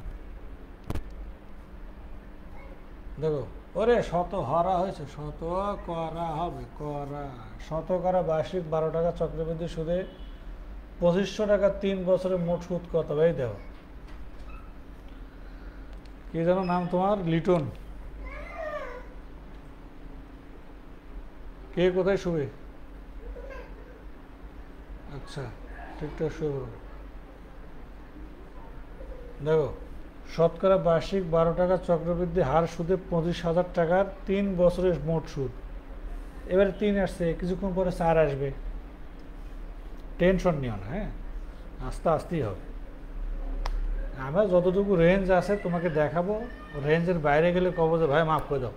দেখো, ওরে শত হরা হয়েছে, শত করা হবে, শতকরা বার্ষিক 12 টাকা চক্রবৃদ্ধি সুদে 2500 টাকা 3 বছরে মোট সুদ কত? ভাই দেখো, কি যেন নাম তোমার? লিটন। কে কোথায় শুবে? আচ্ছা, ঠিকঠাক শুরু করো। দেখো, শতকরা বার্ষিক 12 টাকা চক্রবৃদ্ধি হার সুদে 25,000 টাকার 3 বছরের মোট সুদ। এবারে 3 আসছে, কিছুক্ষণ পরে 4 আসবে। টেনশন নিও না, হ্যাঁ, আস্তে আস্তেই হবে। আমার যতটুকু রেঞ্জ আছে তোমাকে দেখাবো, রেঞ্জের বাইরে গেলে কব যে ভাই মাফ করে দাও,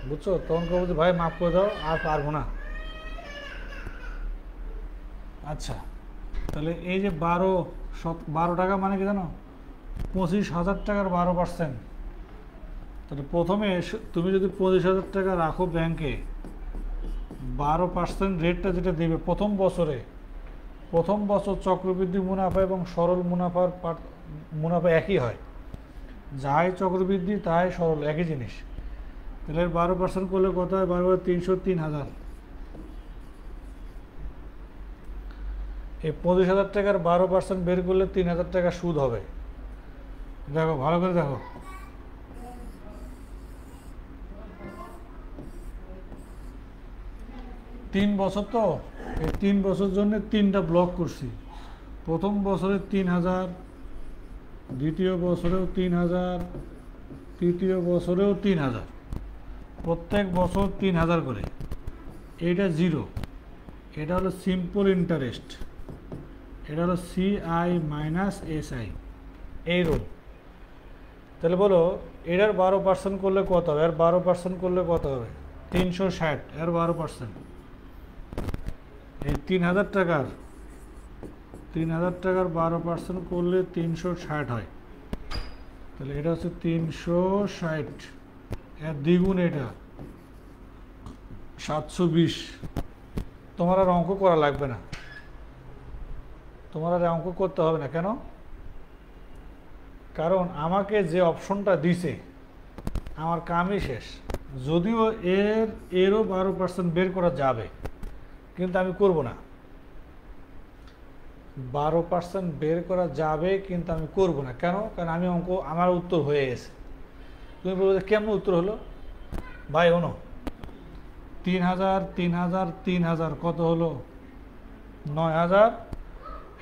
বুঝছো? তখন কব যে ভাই মাফ করে দাও, আর পারবো না। আচ্ছা, তাহলে এই যে 12 টাকা মানে কি জানো? 25,000 টাকার 12%। তাহলে প্রথমে তুমি যদি 25,000 টাকা রাখো ব্যাংকে, 12% রেটটা যেটা দেবে প্রথম বছর চক্রবৃদ্ধি মুনাফা এবং সরল মুনাফা একই হয়। যাই চক্রবৃদ্ধি তাই সরল, একই জিনিস। তাহলে 12% করলে কত হয়? 12 303,000। এই 25,000 টাকার 12% বের করলে 3,000 টাকা সুদ হবে। দেখো, ভালো করে দেখো। 3 বছর তো, এই 3 বছর জন্য 3টা ব্লক করছি। প্রথম বছরে 3,000, দ্বিতীয় বছরেও 3,000, তৃতীয় বছরেও 3,000, প্রত্যেক বছর 3,000 করে। এইটা জিরো, এটা হলো সিম্পল ইন্টারেস্ট, এটা হলো CI মাইনাস SI, এই রোল। তাহলে বলো, এটার 12% করলে কত হবে? এর 12% করলে কত হবে? 360, এর 12%। এই 3,000 টাকার 12% করলে 360 হয়। তাহলে এটা হচ্ছে 360, এর দ্বিগুণ এটা 720। তোমার আর অঙ্ক করা লাগবে না, তোমার আর অঙ্ক করতে হবে না। কেন? কারণ আমাকে যে অপশনটা দিছে আমার কামই শেষ। যদিও এরও 12% বের করা যাবে, কিন্তু আমি করব না। 12% বের করা যাবে, কিন্তু আমি করব না। কেন? কারণ আমি অঙ্ক, আমার উত্তর হয়ে গেছে। তুমি বলবে কেমন উত্তর হলো? ভাই শোনো, 3,000 3,000 3,000 কত হলো? 9,000।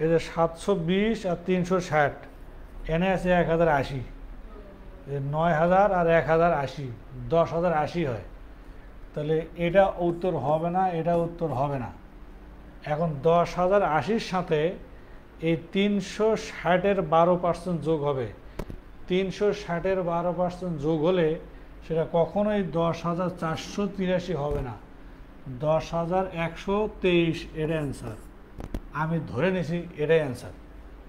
এদের 720 আর 360, এনে আছে 1,080। 9,000 আর 1,080, 10,080 হয়। তাহলে এটা উত্তর হবে না, এটা উত্তর হবে না। এখন 10,080-র সাথে এই 360-এর 12% যোগ হবে। 360-এর 12% যোগ হলে সেটা কখনোই 10,483 হবে না, 10,123 এর অ্যান্সার। আমি ধরে নিছি এটাই অ্যান্সার।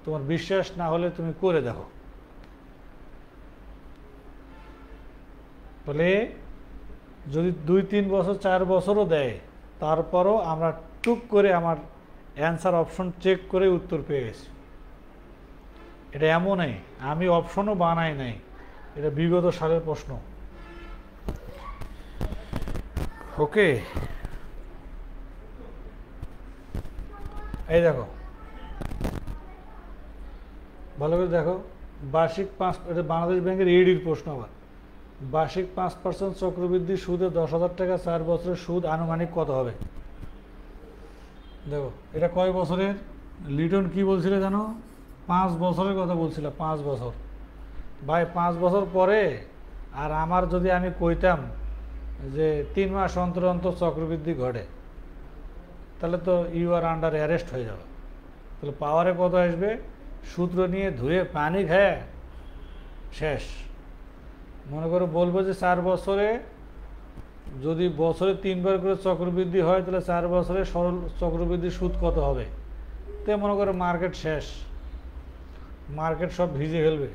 তোমার বিশ্বাস না হলে তুমি করে দেখো। বলে যদি 2-3 বছর 4 বছরও দেয়, তারপরও আমরা টুক করে আমার অ্যান্সার অপশন চেক করে উত্তর পেয়ে গেছি। এটা এমনই, আমি অপশনও বানাই নাই, এটা বিগত সালের প্রশ্ন। ওকে, এই দেখো, ভালো করে দেখো। বার্ষিক 5, এটা বাংলাদেশ ব্যাংকের ED-র প্রশ্ন। আবার বার্ষিক 5% চক্রবৃদ্ধি সুদে 10,000 টাকা 4 বছরের সুদ আনুমানিক কত হবে? দেখো, এটা কয় বছরের? লিটন কি বলছিলে জানো? 5 বছরের কথা বলছিল, 5 বছর। ভাই 5 বছর পরে আর আমার যদি আমি কইতাম যে 3 মাস অন্তর অন্তর চক্রবৃদ্ধি ঘটে, তাহলে তো ইউ আর আন্ডার অ্যারেস্ট হয়ে যাবে। তাহলে পাওয়ারে কত আসবে? সূত্র নিয়ে ধুয়ে পানি খায় শেষ। মনে করো বলবো যে 4 বছরে যদি বছরে 3 বার করে চক্রবৃদ্ধি হয়, তাহলে 4 বছরে সরল চক্রবৃদ্ধি সুদ কত হবে? তো মনে করো মার্কেট শেষ, মার্কেট সব ভিজে ফেলবে।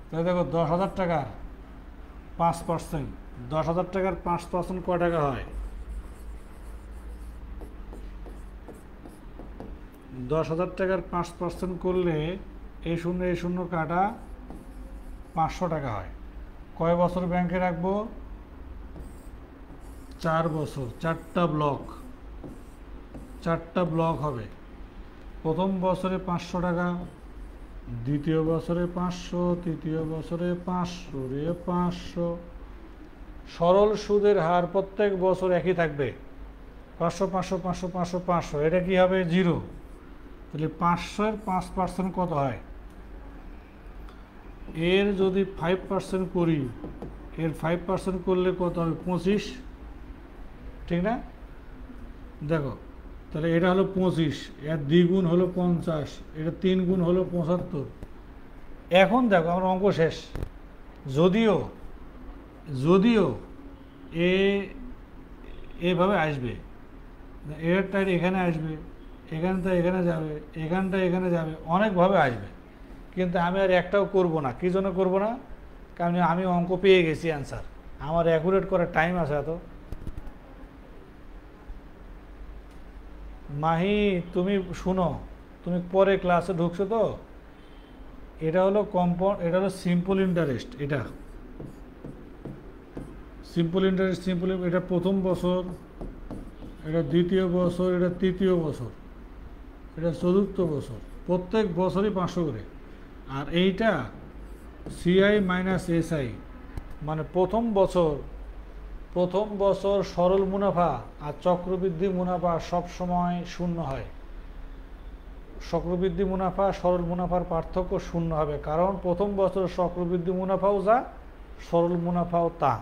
তাহলে দেখো, 10,000 টাকার 5%, 10,000 টাকার 5% ক টাকা হয়? 10,000 টাকার 5% করলে এই শূন্য কাটা 500 টাকা হয়। কয় বছর ব্যাংকে রাখবো? 4 বছর, 4টা ব্লক হবে। প্রথম বছরে 500 টাকা, দ্বিতীয় বছরে 500, তৃতীয় বছরে 500 রে 500। সরল সুদের হার প্রত্যেক বছর একই থাকবে। 500 500 500 500 500, এটা কি হবে 0। তাহলে 500-এর 5% কত হয়? এর যদি 5% করি, এর 5% করলে কত হবে? 25, ঠিক না? দেখো, তাহলে এটা হলো 25, এর 2 গুণ হলো 50, এটা 3 গুণ হলো 75। এখন দেখো আমার অঙ্ক শেষ। যদিও যদিও এভাবে আসবে, এরটা এখানে আসবে, এখানটা এখানে যাবে, এখানটা এখানে যাবে, অনেকভাবে আসবে, কিন্তু আমি আর একটাও করব না। কী জন্য করব না? কারণ আমি অঙ্ক পেয়ে গেছি, অ্যান্সার আমার অ্যাকুরেট করার টাইম আছে এত। মাহি, তুমি শুনো, তুমি পরে ক্লাসে ঢুকছো তো। এটা হলো কম্পাউন্ড, এটা হলো সিম্পল ইন্টারেস্ট। এটা সিম্পল ইন্টারেস্ট, এটা প্রথম বছর, এটা দ্বিতীয় বছর, এটা তৃতীয় বছর, এটা চতুর্থ বছর, প্রত্যেক বছরই 500 করে। আর এইটা সিআই মাইনাস এসআই, মানে প্রথম বছর সরল মুনাফা আর চক্রবৃদ্ধি মুনাফা সব সময় শূন্য হয়। চক্রবৃদ্ধি মুনাফা সরল মুনাফার পার্থক্য শূন্য হবে, কারণ প্রথম বছর চক্রবৃদ্ধি মুনাফাও যা, সরল মুনাফাও তা।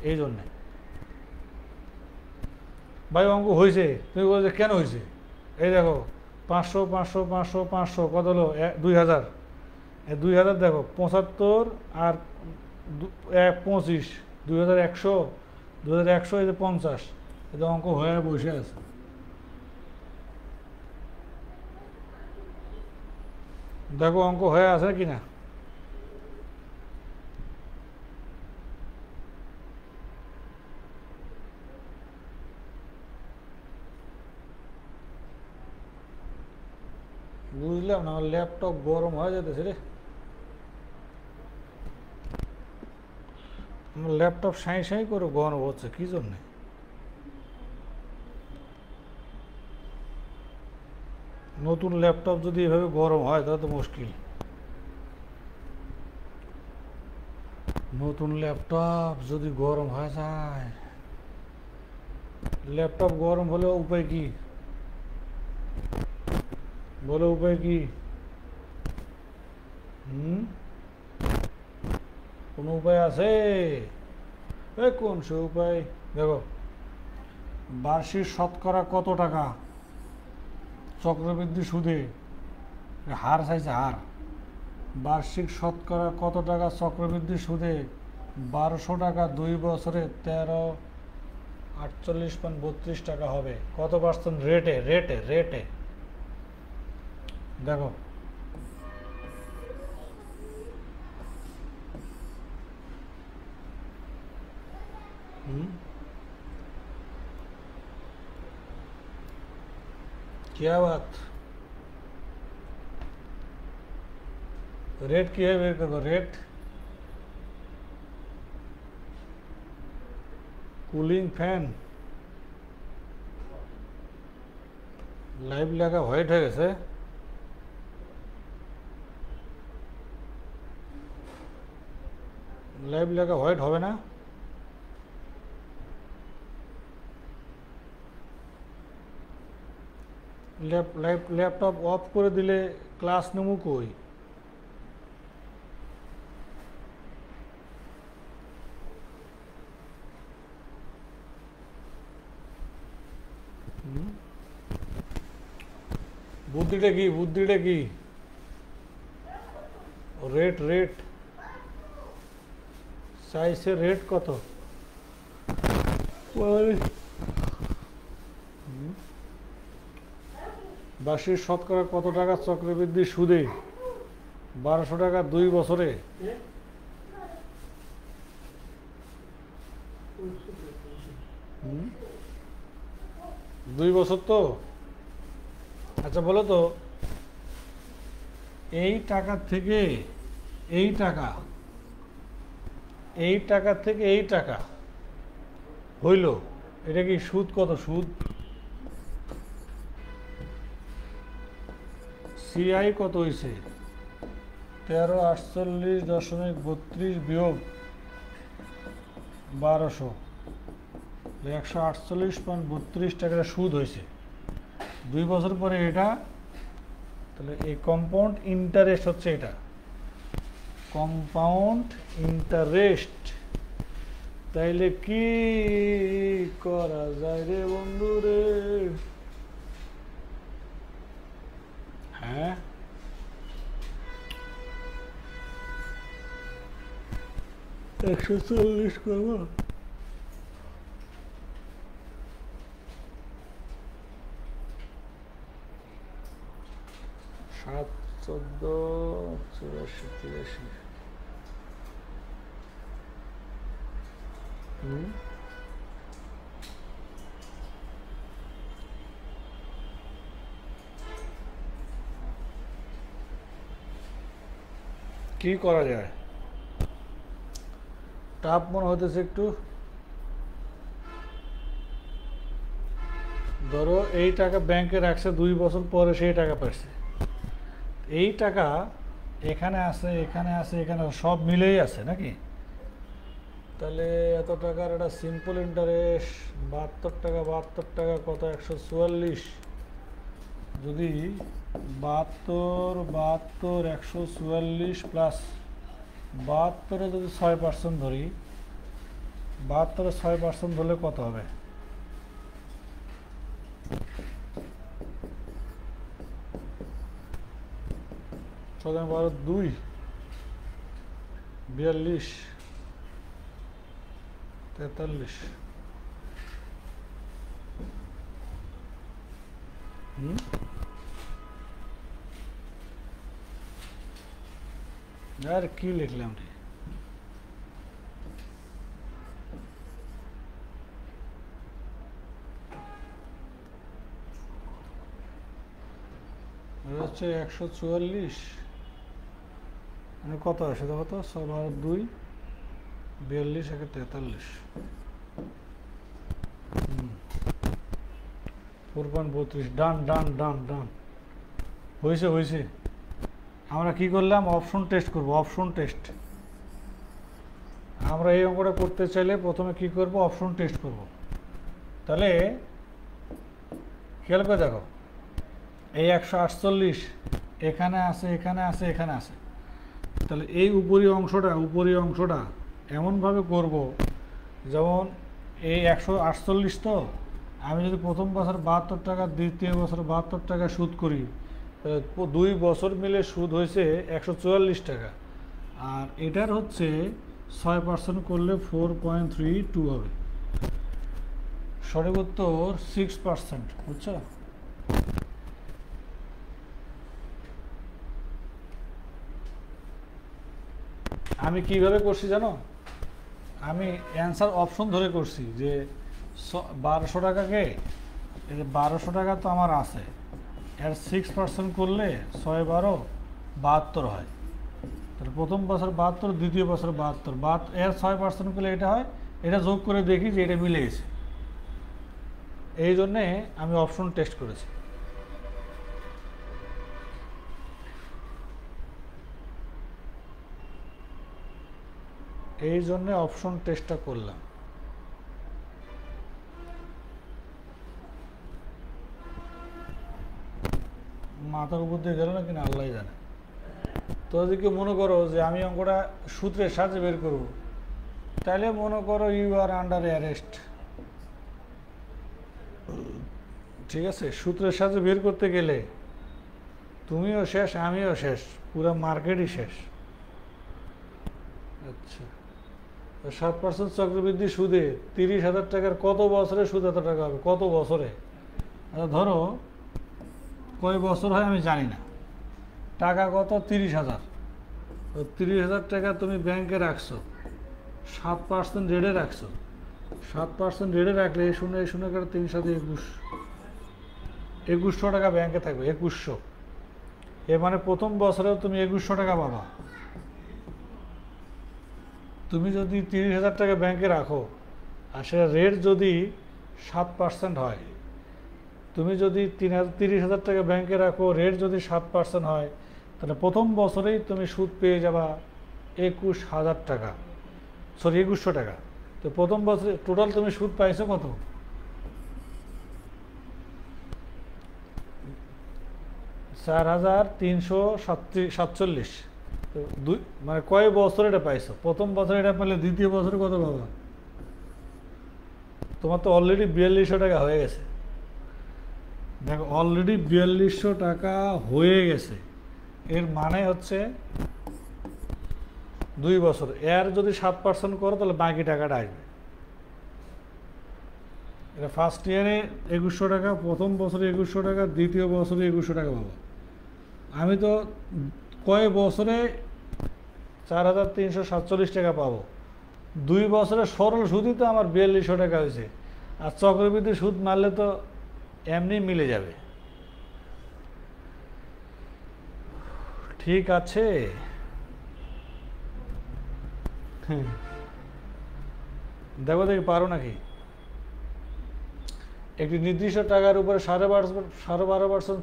এই জন্যে ভাই অঙ্ক হয়েছে, তুমি বলছো কেন হয়েছে? এই দেখো 500 500 500 500 কত হলো? 2000। 2000 দেখো 75 আর 25, 2100, 2100 এই যে 50, এটা অঙ্ক হয়ে বসে আছে। দেখো অঙ্ক হয়ে আছে কি না? বুঝলাম না, আমার ল্যাপটপ গরম হয়ে যেতেছে রে। আমার ল্যাপটপ সাঁই সাঁই করে গরম হচ্ছে, কী জন্যে? নতুন ল্যাপটপ যদি এভাবে গরম হয় তাহলে তো মুশকিল। নতুন ল্যাপটপ যদি গরম হয়ে যায়, ল্যাপটপ গরম হলে উপায় কি? বলো উপায় কি? কোনো উপায় আছে? কোন সে উপায়? দেখো, বার্ষিক শতকরা কত টাকা চক্রবৃদ্ধি সুদে, হার চাইছে হার, বার্ষিক শতকরা কত টাকা চক্রবৃদ্ধি সুদে 1200 টাকা 2 বছরে 1348.32 টাকা হবে। কত পার্সেন্ট রেটে? রেটে দেখো, क्या बात? रेट की है बेर करो, रेट कूलिंग फैन लाइव लेखा व्हाइट হয়ে গেছে। লাইভ লেখা হোয়াইট হবে না? ল্যাপটপ অফ করে দিলে ক্লাস নেমু কই? বুদ্ধিটা কি? রেট সাইজের রেট কত? বার্ষিক শতকরা কত টাকা চক্রবৃদ্ধি সুদে 1200 টাকা 2 বছরে? 2 বছর তো। আচ্ছা বলো তো, এই টাকা থেকে এই টাকা থেকে এই টাকা হইল, এটা কি সুদ কত? সুদ সিআই কত হয়েছে? 1348.32 বিয়োগ 1200, 148.32 টাকার সুদ হয়েছে 2 বছর পরে এটা, তাহলে এই কম্পাউন্ড ইন্টারেস্ট হচ্ছে এটা, কম্পাউন্ড ইন্টারেস্ট। তাইলে কি করা যায় রে বন্ধু রে? হ্যাঁ, একশো 40 করবো। সাত 14 84 83। কি করা যায়? টাফ মনে হতেছে একটু। ধরো এই টাকা ব্যাংকে রাখছে, 2 বছর পরে সেই টাকা পাচ্ছে, এই টাকা এখানে আছে, এখানে আছে, এখানে সব মিলেই আছে নাকি? তাহলে এত টাকার একটা সিম্পল ইন্টারেস্ট 72 টাকা, 72 টাকা কত? 144। যদি 72 144 প্লাস 72-এ যদি 6% ধরি, 72-এ 6% ধরলে কত হবে? 6 12 2 42 43। यार কি লিখলাম রে? হচ্ছে 144, মানে কত আসে দেখো তো? 6 12 2 42 43। 4.32। ডান ডান ডান ডান, হয়েছে হয়েছে। আমরা কি করলাম? অপশন টেস্ট করব, অপশন টেস্ট। আমরা এই অঙ্কটা করতে চাইলে প্রথমে কি করব? অপশন টেস্ট করব। তাহলে খেয়াল করে দেখো, এই 148 এখানে আছে, এখানে আছে, এখানে আছে। তাহলে এই উপরি অংশটা এমনভাবে করব যেমন এই 148 তো আমি যদি প্রথম বছর 72 টাকা, দ্বিতীয় বছর 72 টাকা সুদ করি, 2 বছর মিলে সুদ হয়েছে 144 টাকা। আর এটার হচ্ছে 6% করলে 4.32 হবে। সঠিক উত্তর 6%। বুঝছো? আমি কিভাবে করছি জানো? আমি অ্যান্সার অপশন ধরে করছি যে 1200 টাকাকে, এই যে 1200 টাকা তো আমার আছে, এর 6% করলে 6 12 72 হয়। তাহলে প্রথম বছর 72, দ্বিতীয় বছর 72, এর 6% করলে এটা হয়। এটা যোগ করে দেখি যে এটা মিলে গেছে, এই জন্যে আমি অপশন টেস্ট করেছি। এই জন্য অপশন টেস্টটা করলাম। মাথার উপর দিয়ে গেল না কিনা আল্লাহ জানে। তো যদি কেউ মনে করো যে আমি অঙ্কটা সূত্রের সাহায্যে বের করব, তাহলে মনে করো ইউ আর আন্ডার অ্যারেস্ট। ঠিক আছে? সূত্রের সাহায্যে বের করতে গেলে তুমিও শেষ, আমিও শেষ, পুরো মার্কেটই শেষ। আচ্ছা, 7% চক্রবৃদ্ধি সুদে 30,000 টাকার কত বছরে সুদ এত টাকা হবে? কত বছরে? আচ্ছা ধরো কয় বছর হয় আমি জানি না, টাকা কত? 30,000। 30,000 টাকা তুমি ব্যাংকে রাখছো, 7% রেটে রাখছো। 7% রেটে রাখলে এই শূন্য করে 3 7 21, 2100 টাকা ব্যাংকে থাকবে। 2100, এ মানে প্রথম বছরেও তুমি 2100 টাকা পাবা। তুমি যদি 30,000 টাকা ব্যাংকে রাখো আর সেটা রেট যদি 7% হয়, তুমি যদি 30,000 টাকা ব্যাংকে রাখো, রেট যদি 7% হয়, তাহলে প্রথম বছরেই তুমি সুদ পেয়ে যাবা 21,000 টাকা, সরি 2100 টাকা। তো প্রথম বছরে টোটাল তুমি সুদ পাইছো কত? 4,347। তো মানে কয় বছর এটা পাইছো? প্রথম বছর এটা পেলে দ্বিতীয় বছরে কত পাবা? তোমার তো অলরেডি 4200 টাকা হয়ে গেছে। দেখো অলরেডি 4200 টাকা হয়ে গেছে, এর মানে হচ্ছে 2 বছর। এর যদি 7% করো তাহলে বাকি টাকাটা আসবে। এটা ফার্স্ট ইয়ারে 2100 টাকা, প্রথম বছরে 2100 টাকা, দ্বিতীয় বছরে 2100 টাকা পাবো। আমি তো কয় বছরে 4,347 টাকা পাবো? 2 বছরে সরল সুদই তো আমার 4200 টাকা হয়েছে, আর চক্রবৃদ্ধি সুদ মারলে তো এমনি মিলে যাবে। ঠিক আছে, দেখো দেখি পারো নাকি। একটি নির্দিষ্ট টাকার উপরে 12.5%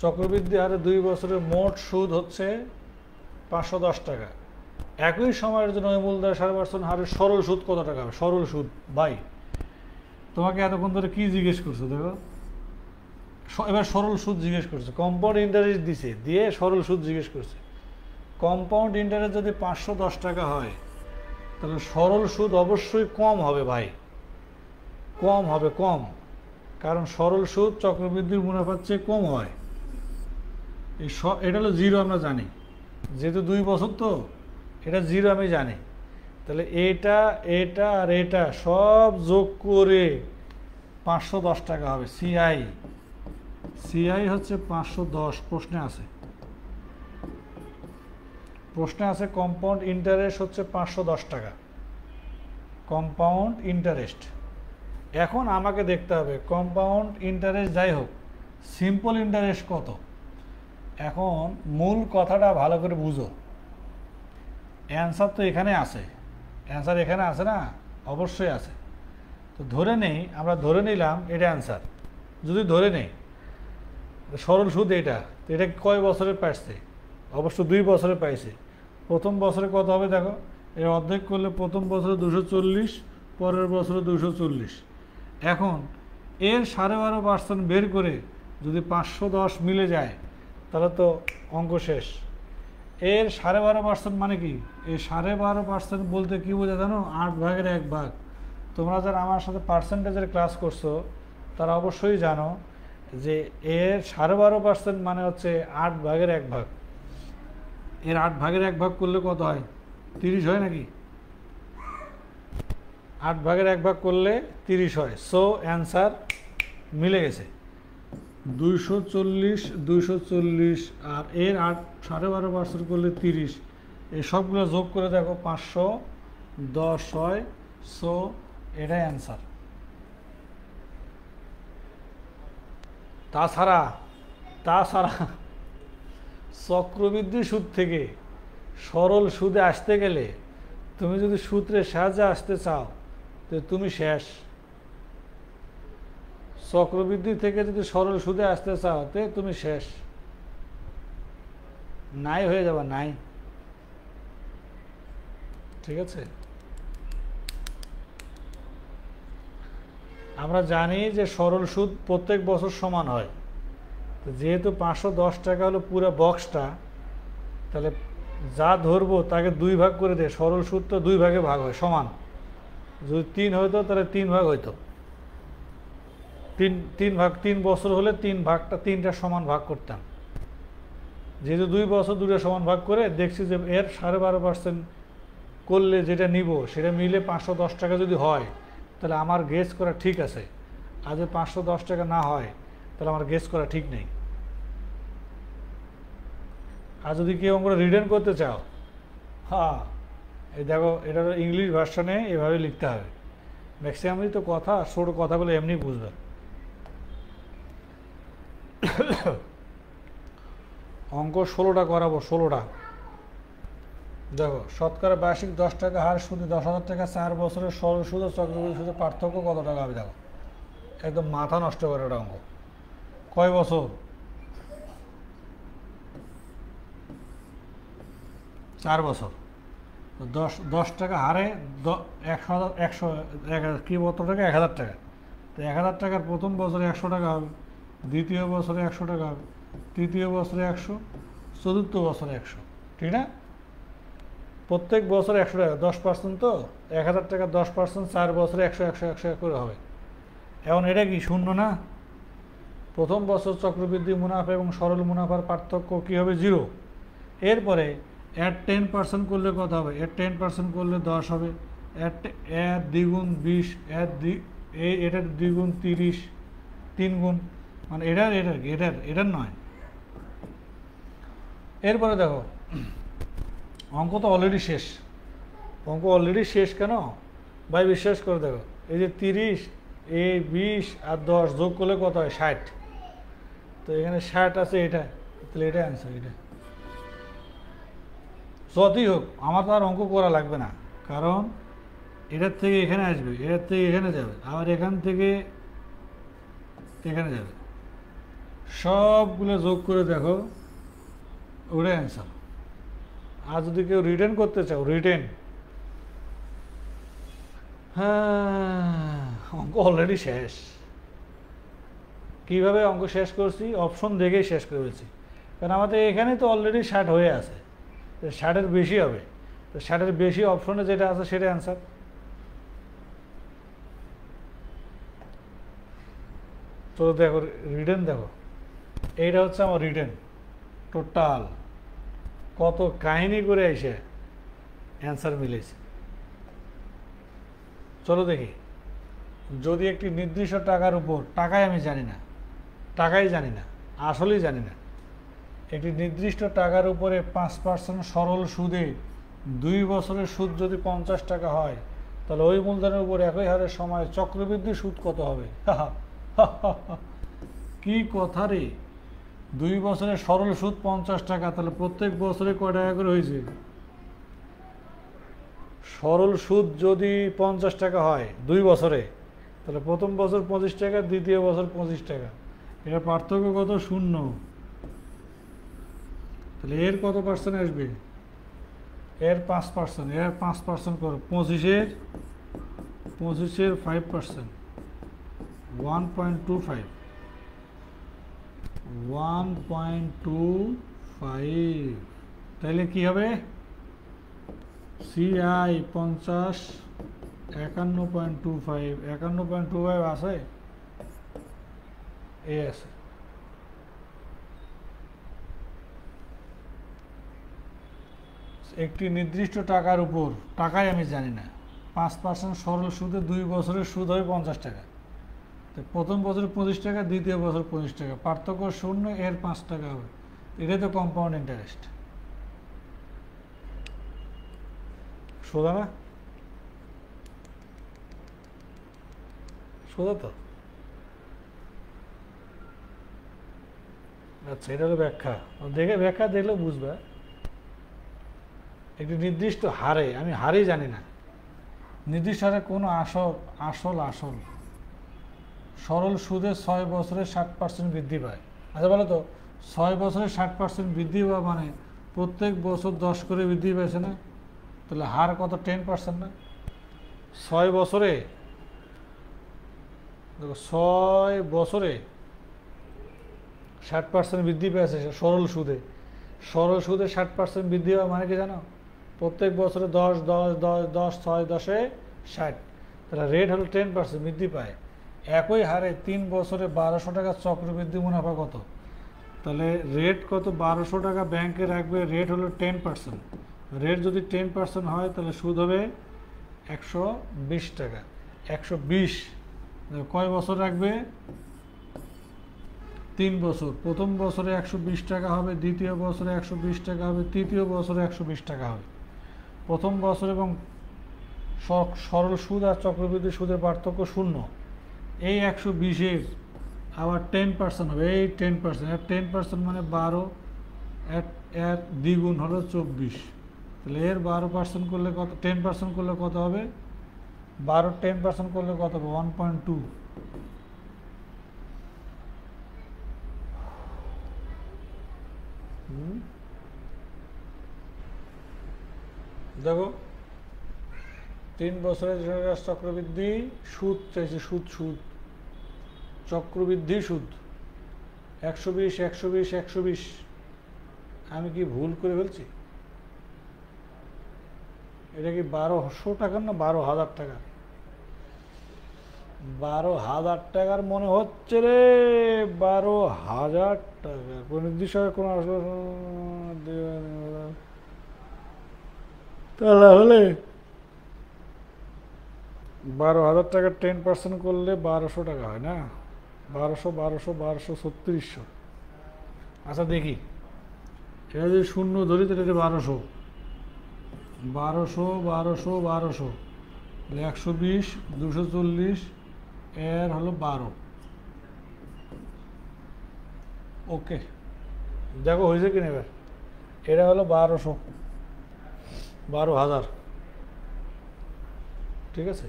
চক্রবৃদ্ধি হারে 2 বছরের মোট সুদ হচ্ছে 510 টাকা। একই সময়ের জন্য ওই মূলধনের 12.5% হারে সরল সুদ কত টাকা হবে? সরল সুদ ভাই, তোমাকে এতক্ষণ ধরে কি জিজ্ঞেস করছো? দেখো এবার সরল সুদ জিজ্ঞেস করছে, কম্পাউন্ড ইন্টারেস্ট দিছে, দিয়ে সরল সুদ জিজ্ঞেস করছে। কম্পাউন্ড ইন্টারেস্ট যদি 510 টাকা হয় তাহলে সরল সুদ অবশ্যই কম হবে ভাই, কম হবে, কম। কারণ সরল সুদ চক্রবৃদ্ধির মুনাফার চেয়ে কম হয়। এটা হলো জিরো, আমরা জানি, যেহেতু 2 বছর তো এটা জিরো আমি জানি। তাহলে এটা এটা আর এটা সব যোগ করে 510 টাকা হবে। সিআই হচ্ছে 510। প্রশ্নে আছে কম্পাউন্ড ইন্টারেস্ট হচ্ছে 510 টাকা, কম্পাউন্ড ইন্টারেস্ট। এখন আমাকে দেখতে হবে কম্পাউন্ড ইন্টারেস্ট যাই হোক, সিম্পল ইন্টারেস্ট কত। এখন মূল কথাটা ভালো করে বুঝো, অ্যান্সার তো এখানে আছে, অ্যান্সার এখানে আছে না? অবশ্যই আছে। তো ধরে নেই, আমরা ধরে নিলাম এটা অ্যান্সার। যদি ধরে নেই সরল সুদ এটা, তো এটা কয় বছরে পাইছে? অবশ্য 2 বছরে পাইছে। প্রথম বছরে কত হবে দেখো, এর অর্ধেক করলে প্রথম বছরে 240, পরের বছরে 240। এখন এর 12.5% বের করে যদি 510 মিলে যায় তাহলে তো অঙ্ক শেষ। এর 12.5% মানে কি? এই 12.5% বলতে কি বোঝা জানো? 8 ভাগের 1 ভাগ। তোমরা যারা আমার সাথে পার্সেন্টেজের ক্লাস করছো তারা অবশ্যই জানো যে এর 12.5% মানে হচ্ছে 8 ভাগের 1 ভাগ। এর 8 ভাগের 1 ভাগ করলে কত হয়? 30 হয় নাকি? 8 ভাগের 1 ভাগ করলে 30 হয়। সো অ্যান্সার মিলে গেছে, 240 আর এর 12.5% করলে 30, এই সবগুলো যোগ করে দেখো 510 হয়। সো এটাই অ্যান্সার। তাছাড়া চক্রবৃদ্ধি সুদ থেকে সরল সুদে আসতে গেলে তুমি যদি সূত্রের সাহায্যে আসতে চাও তো তুমি শেষ। চক্রবৃদ্ধি থেকে যদি সরল সুদে আসতে চাও তো তুমি শেষ, নাই হয়ে যাবে, নাই। ঠিক আছে, আমরা জানি যে সরল সুদ প্রত্যেক বছর সমান হয়। তো যেহেতু 510 টাকা হলো পুরো বক্সটা, তাহলে যা ধরবো তাকে 2 ভাগ করে দে। সরল সুদ তো 2 ভাগে ভাগ হয়, সমান। যদি 3 হইতো তাহলে 3 ভাগ হইতো। 3 বছর হলে 3টা সমান ভাগ করতাম। যেহেতু 2 বছর 2টা সমান ভাগ করে দেখছি যে এর 12.5% করলে যেটা নিব সেটা মিলে 510 টাকা যদি হয় তাহলে আমার গেস করা ঠিক আছে। আর যদি 510 টাকা না হয় তাহলে আমার গেস করা ঠিক নেই। আর যদি কেউ অঙ্কটা রিটার্ন করতে চাও, হ্যাঁ এই দেখো এটা ইংলিশ ভার্সনে এভাবে লিখতে হবে। ম্যাক্সিমামই তো কথা, ছোট কথাগুলো এমনি বুঝবে। অঙ্ক 16টা করাবো, 16টা। দেখো শতকরা বার্ষিক 10 টাকা হার সুদে 10,000 টাকা 4 বছরের সরল সুদ ও চক্রবৃদ্ধি সুদের পার্থক্য কত টাকা হবে? দেখো একদম মাথা নষ্ট করে ওটা অঙ্ক। কয় বছর? 4 বছর। তো 10 টাকা হারে 100 কি কত টাকা, 1000 টাকা। তো 1000 টাকার প্রথম বছরে 100 টাকা হবে, দ্বিতীয় বছরে 100 টাকা হবে, তৃতীয় বছরে 100, চতুর্থ বছরে 100, ঠিক না? প্রত্যেক বছরে 100 টাকা, 10%। তো 1000 টাকা 10%, 4 বছরে 100 100 100 করে হবে। এখন এটা কি শূন্য না? প্রথম বছর চক্রবৃদ্ধি মুনাফা এবং সরল মুনাফার পার্থক্য কী হবে? 0। এরপরে এর 10% করলে কত হবে? এর 10% করলে 10 হবে, এর দ্বিগুণ 20, এটার দ্বিগুণ 30, 3 গুণ, মানে এটার নয়। এরপরে দেখো, অঙ্ক তো অলরেডি শেষ। অঙ্ক অলরেডি শেষ কেন ভাই? বিশ্বাস করে দেখো, এই যে 30, 20 আর 10 যোগ করলে কত হয়? 60। তো এখানে 60 আছে, এটা, তাহলে এটা অ্যান্সার। এটা যতই হোক আমার তো আর অঙ্ক করা লাগবে না, কারণ এটার থেকে এখানে আসবে, এটার থেকে এখানে যাবে, আবার এখান থেকে এখানে যাবে, সবগুলো যোগ করে দেখো, ওটাই অ্যান্সার। আর যদি কেউ রিটার্ন করতে চাও, রিটার্ন, হ্যাঁ, অঙ্ক অলরেডি শেষ। কিভাবে অঙ্ক শেষ করছি? অপশন দেখেই শেষ করে ফেলছি, কারণ আমাদের এখানে তো অলরেডি 60 হয়ে আছে, 60-এর বেশি হবে। তো 60-এর বেশি অপশনে যেটা আছে সেটা অ্যান্সার। তো দেখো রিটার্ন, দেখো এইটা হচ্ছে আমার রিটার্ন। টোটাল কত কাহিনী করে এসে অ্যান্সার মিলেছে। চলো দেখি, যদি একটি নির্দিষ্ট টাকার উপর, টাকাই আমি জানি না, টাকাই জানি না, আসলেই জানি না, একটি নির্দিষ্ট টাকার উপরে 5% সরল সুদে 2 বছরের সুদ যদি 50 টাকা হয়, তাহলে ওই মূলধনের উপর একই হারের সময় চক্রবৃদ্ধি সুদ কত হবে? কি কথা রে! 2 বছরের সরল সুদ 50 টাকা, তাহলে প্রত্যেক বছরে কয় টাকা করে হয়েছে? সরল সুদ যদি 50 টাকা হয় 2 বছরে, তাহলে প্রথম বছর 25 টাকা, দ্বিতীয় বছর 25 টাকা। এটা পার্থক্য কত? 0। তাহলে এর কত পার্সেন্ট আসবে? এর 5%, এর 5% করো, 25-এর 5%, 1.25, 1.25, তাহলে কি হবে? CI 50, 51.25, 51.25 আছে, এ আছে। একটি নির্দিষ্ট টাকার উপর, টাকাই আমি জানি না, 5% সরল সুদে 2 বছরের সুদ হবে 50 টাকা। তো প্রথম বছরে 25 টাকা, দ্বিতীয় বছর 25 টাকা, পার্থক্য 0, এর 5 টাকা হবে। এটাই তো কম্পাউন্ড ইন্টারেস্ট। সোজা না? সোজা তো। আচ্ছা, এটা হলো ব্যাখ্যা। দেখে ব্যাখ্যা দেখলেও বুঝবে। একটি নির্দিষ্ট হারে, আমি হারেই জানি না, নির্দিষ্ট হারে কোনো আসল সরল সুদে 6 বছরে 60% বৃদ্ধি পায়। আচ্ছা বলো তো, 6 বছরে 60% বৃদ্ধি পাওয়া মানে প্রত্যেক বছর 10 করে বৃদ্ধি পাইছে না? তাহলে হার কত? 10% না? 6 বছরে, দেখো 6 বছরে 60% বৃদ্ধি পেয়েছে সরল সুদে। সরল সুদে 60% বৃদ্ধি হওয়া মানে কি জানো? প্রত্যেক বছরে 10 10 10 10, 6 10-এ 60, তাহলে রেট হলো 10% বৃদ্ধি পায়। একই হারে 3 বছরে 1200 টাকা চক্রবৃদ্ধি মুনাফা কত? তাহলে রেট কত? 1200 টাকা ব্যাংকে রাখবে, রেট হলো 10%। রেট যদি 10% হয় তাহলে সুদ হবে 120 টাকা। 120 কয় বছর রাখবে? 3 বছর। প্রথম বছরে 120 টাকা হবে, দ্বিতীয় বছরে 120 টাকা হবে, তৃতীয় বছরে 120 টাকা হবে। প্রথম বছর এবং সরল সুদ আর চক্রবৃদ্ধি সুদের পার্থক্য 0। এই 120-এর আবার 10% হবে, এই 10%, এর 10% মানে 12, এর দ্বিগুণ হলো 24। তাহলে এর 12% করলে কত? 10% করলে কত হবে? 12 10% করলে কত হবে? 1.2। দেখো 3 বছরের চক্রবৃদ্ধি সুদ চাইছে, সুদ সুদ চক্রবৃদ্ধি সুদ 120 120 120। আমি কি ভুল করে ফেলছি? এটা কি 1200 টাকার না 12,000 টাকা? 12,000 টাকার মনে হচ্ছে রে। 12,000 টাকা কোন নির্দিষ্ট কোন তাহলে 12,000 টাকার 10% করলে 1200 টাকা হয় না? 1200 1200 1200 3600। আচ্ছা দেখি, এটা যদি শূন্য ধরি তাহলে এটা 1200 1200 1200 1200 120 240 এর হলো 12। ওকে, দেখো হয়েছে কিনা এবার। এটা হলো 1200, 12,000, ঠিক আছে।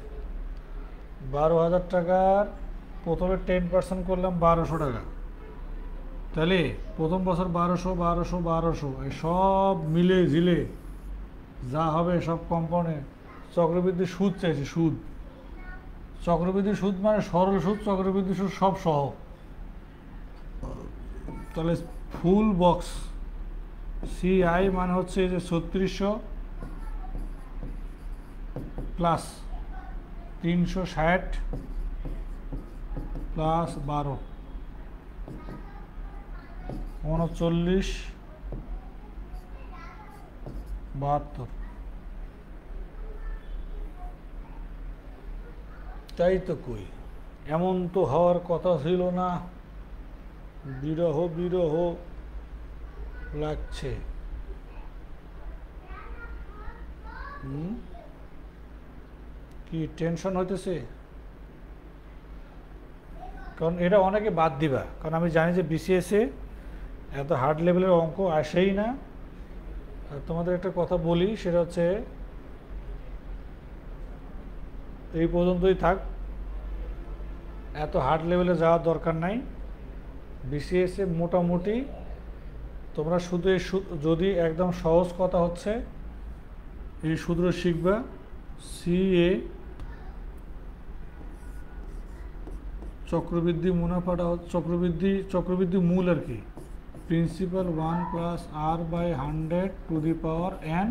12,000 টাকার প্রথমে 10% করলাম 1200 টাকা, তাহলে প্রথম বছর 1200 1200 1200 এই সব মিলে ঝিলে যা হবে সব কম্পাউন্ডে চক্রবৃদ্ধি সুদ চাইছে, সুদ। চক্রবৃদ্ধি সুদ মানে সরল সুদ, চক্রবৃদ্ধি সুদ সব সহ। তাহলে ফুল বক্স সিআই মানে হচ্ছে যে 3600 প্লাস 360 প্লাস 12 39 72। তাই তো কই, এমন তো হওয়ার কথা ছিল না। বিরহ বিরহ লাগছে। কি টেনশন হইতেছে? কারণ এটা অনেকে বাদ দিবা, কারণ আমি জানি যে বিসিএসে এত হার্ড লেভেলের অঙ্ক আসেই না। আর তোমাদের একটা কথা বলি, সেটা হচ্ছে এই পর্যন্তই থাক, এত হার্ড লেভেলে যাওয়ার দরকার নাই। বিসিএসে মোটামুটি তোমরা শুধু এই যদি একদম সহজ কথা হচ্ছে এই সূত্র শিখবা। সিএ চক্রবৃদ্ধি মুনাফাটা চক্রবৃদ্ধি মূল আর কি, principal 1 plus R by 100 to the power n।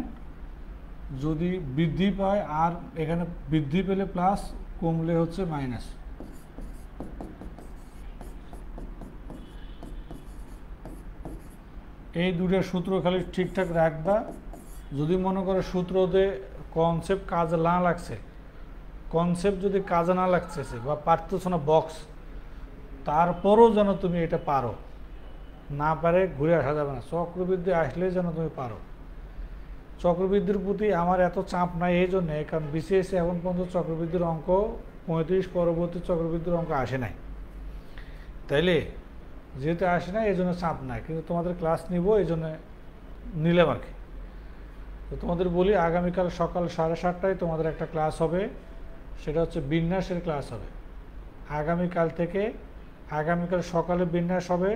যদি বৃদ্ধি পায় আর, এখানে বৃদ্ধি পেলে প্লাস, কমলে হচ্ছে মাইনাস। এই দুটো সূত্র খালি ঠিকঠাক রাখবা। যদি মনে করো সূত্রতে কনসেপ্ট কাজে না লাগছে, কনসেপ্ট যদি কাজে না লাগতেছে বা পারতেছ না বক্স, তারপরও যেন তুমি এটা পারো, না পারে ঘুরে আসা যাবে না। চক্রবৃদ্ধি আসলে যেন তুমি পারো। চক্রবৃদ্ধির প্রতি আমার এত চাপ নাই এই জন্যে, কারণ বিসিএসে এখন পর্যন্ত চক্রবৃদ্ধির অঙ্ক 35 পরবর্তী চক্রবৃদ্ধির অঙ্ক আসে নাই। তাইলে যেহেতু আসে না এই জন্য চাপ নাই, কিন্তু তোমাদের ক্লাস নিব এই জন্য নিলাম আর কি। তো তোমাদের বলি, আগামীকাল সকাল 7:30টায় তোমাদের একটা ক্লাস হবে, সেটা হচ্ছে বিন্যাসের ক্লাস হবে। আগামীকাল থেকে, আগামীকাল সকালে বিন্যাস হবে,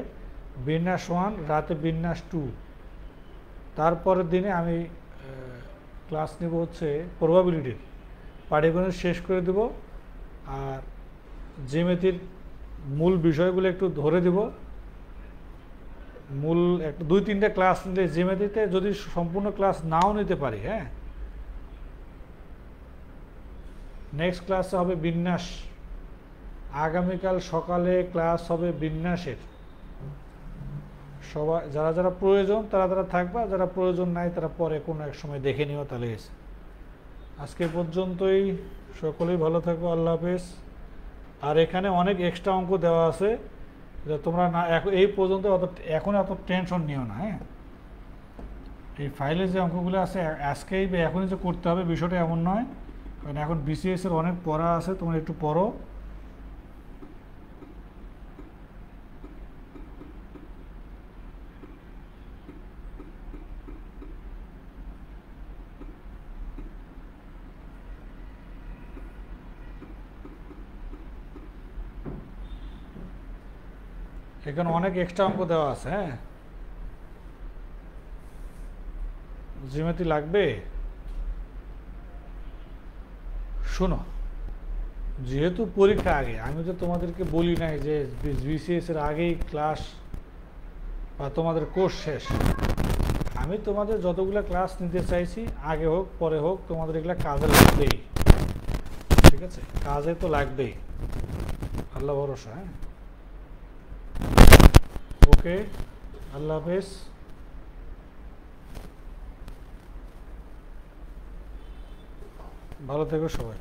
বিন্যাস 1, রাতে বিন্যাস 2। তারপরের দিনে আমি ক্লাস নিব হচ্ছে প্রবাবিলিটির, পাটিগণিত শেষ করে দেব, আর জ্যামিতির মূল বিষয়গুলো একটু ধরে দেব। মূল 2-3টা ক্লাস নিলে জ্যামিতিতে, যদি সম্পূর্ণ ক্লাস নাও নিতে পারি, হ্যাঁ, নেক্সট ক্লাসে হবে বিন্যাস। আগামীকাল সকালে ক্লাস হবে বিন্যাসের। সবাই যারা যারা প্রয়োজন তারা তারা থাকবা, যারা প্রয়োজন নাই তারা পরে কোনো এক সময় দেখে নিও। তাহলে এসে আজকে পর্যন্তই, সকলেই ভালো থাকো, আল্লাহ হাফেজ। আর এখানে অনেক এক্সট্রা অঙ্ক দেওয়া আছে, তোমরা না এই পর্যন্ত এখন এত টেনশন নিও না। হ্যাঁ, এই ফাইলে যে অঙ্কগুলো আছে আজকেই বা এখনই যে করতে হবে বিষয়টা এমন নয়, কারণ এখন বিসিএস এর অনেক পড়া আছে, তোমরা একটু পড়ো। এখানে অনেক এক্সট্রা অঙ্ক দেওয়া আছে। হ্যাঁ, জ্যামিতি লাগবে। শোনো, যেহেতু পরীক্ষা আগে, আমি তো তোমাদেরকে বলি নাই যে বিসিএস এর আগেই ক্লাস বা তোমাদের কোর্স শেষ। আমি তোমাদের যতগুলো ক্লাস নিতে চাইছি, আগে হোক পরে হোক, তোমাদের এগুলা কাজে লাগবেই। ঠিক আছে, কাজে তো লাগবেই, আল্লাহ ভরসা। হ্যাঁ, ওকে, আল্লাহ হাফেজ। ভালো থেকো সবাই।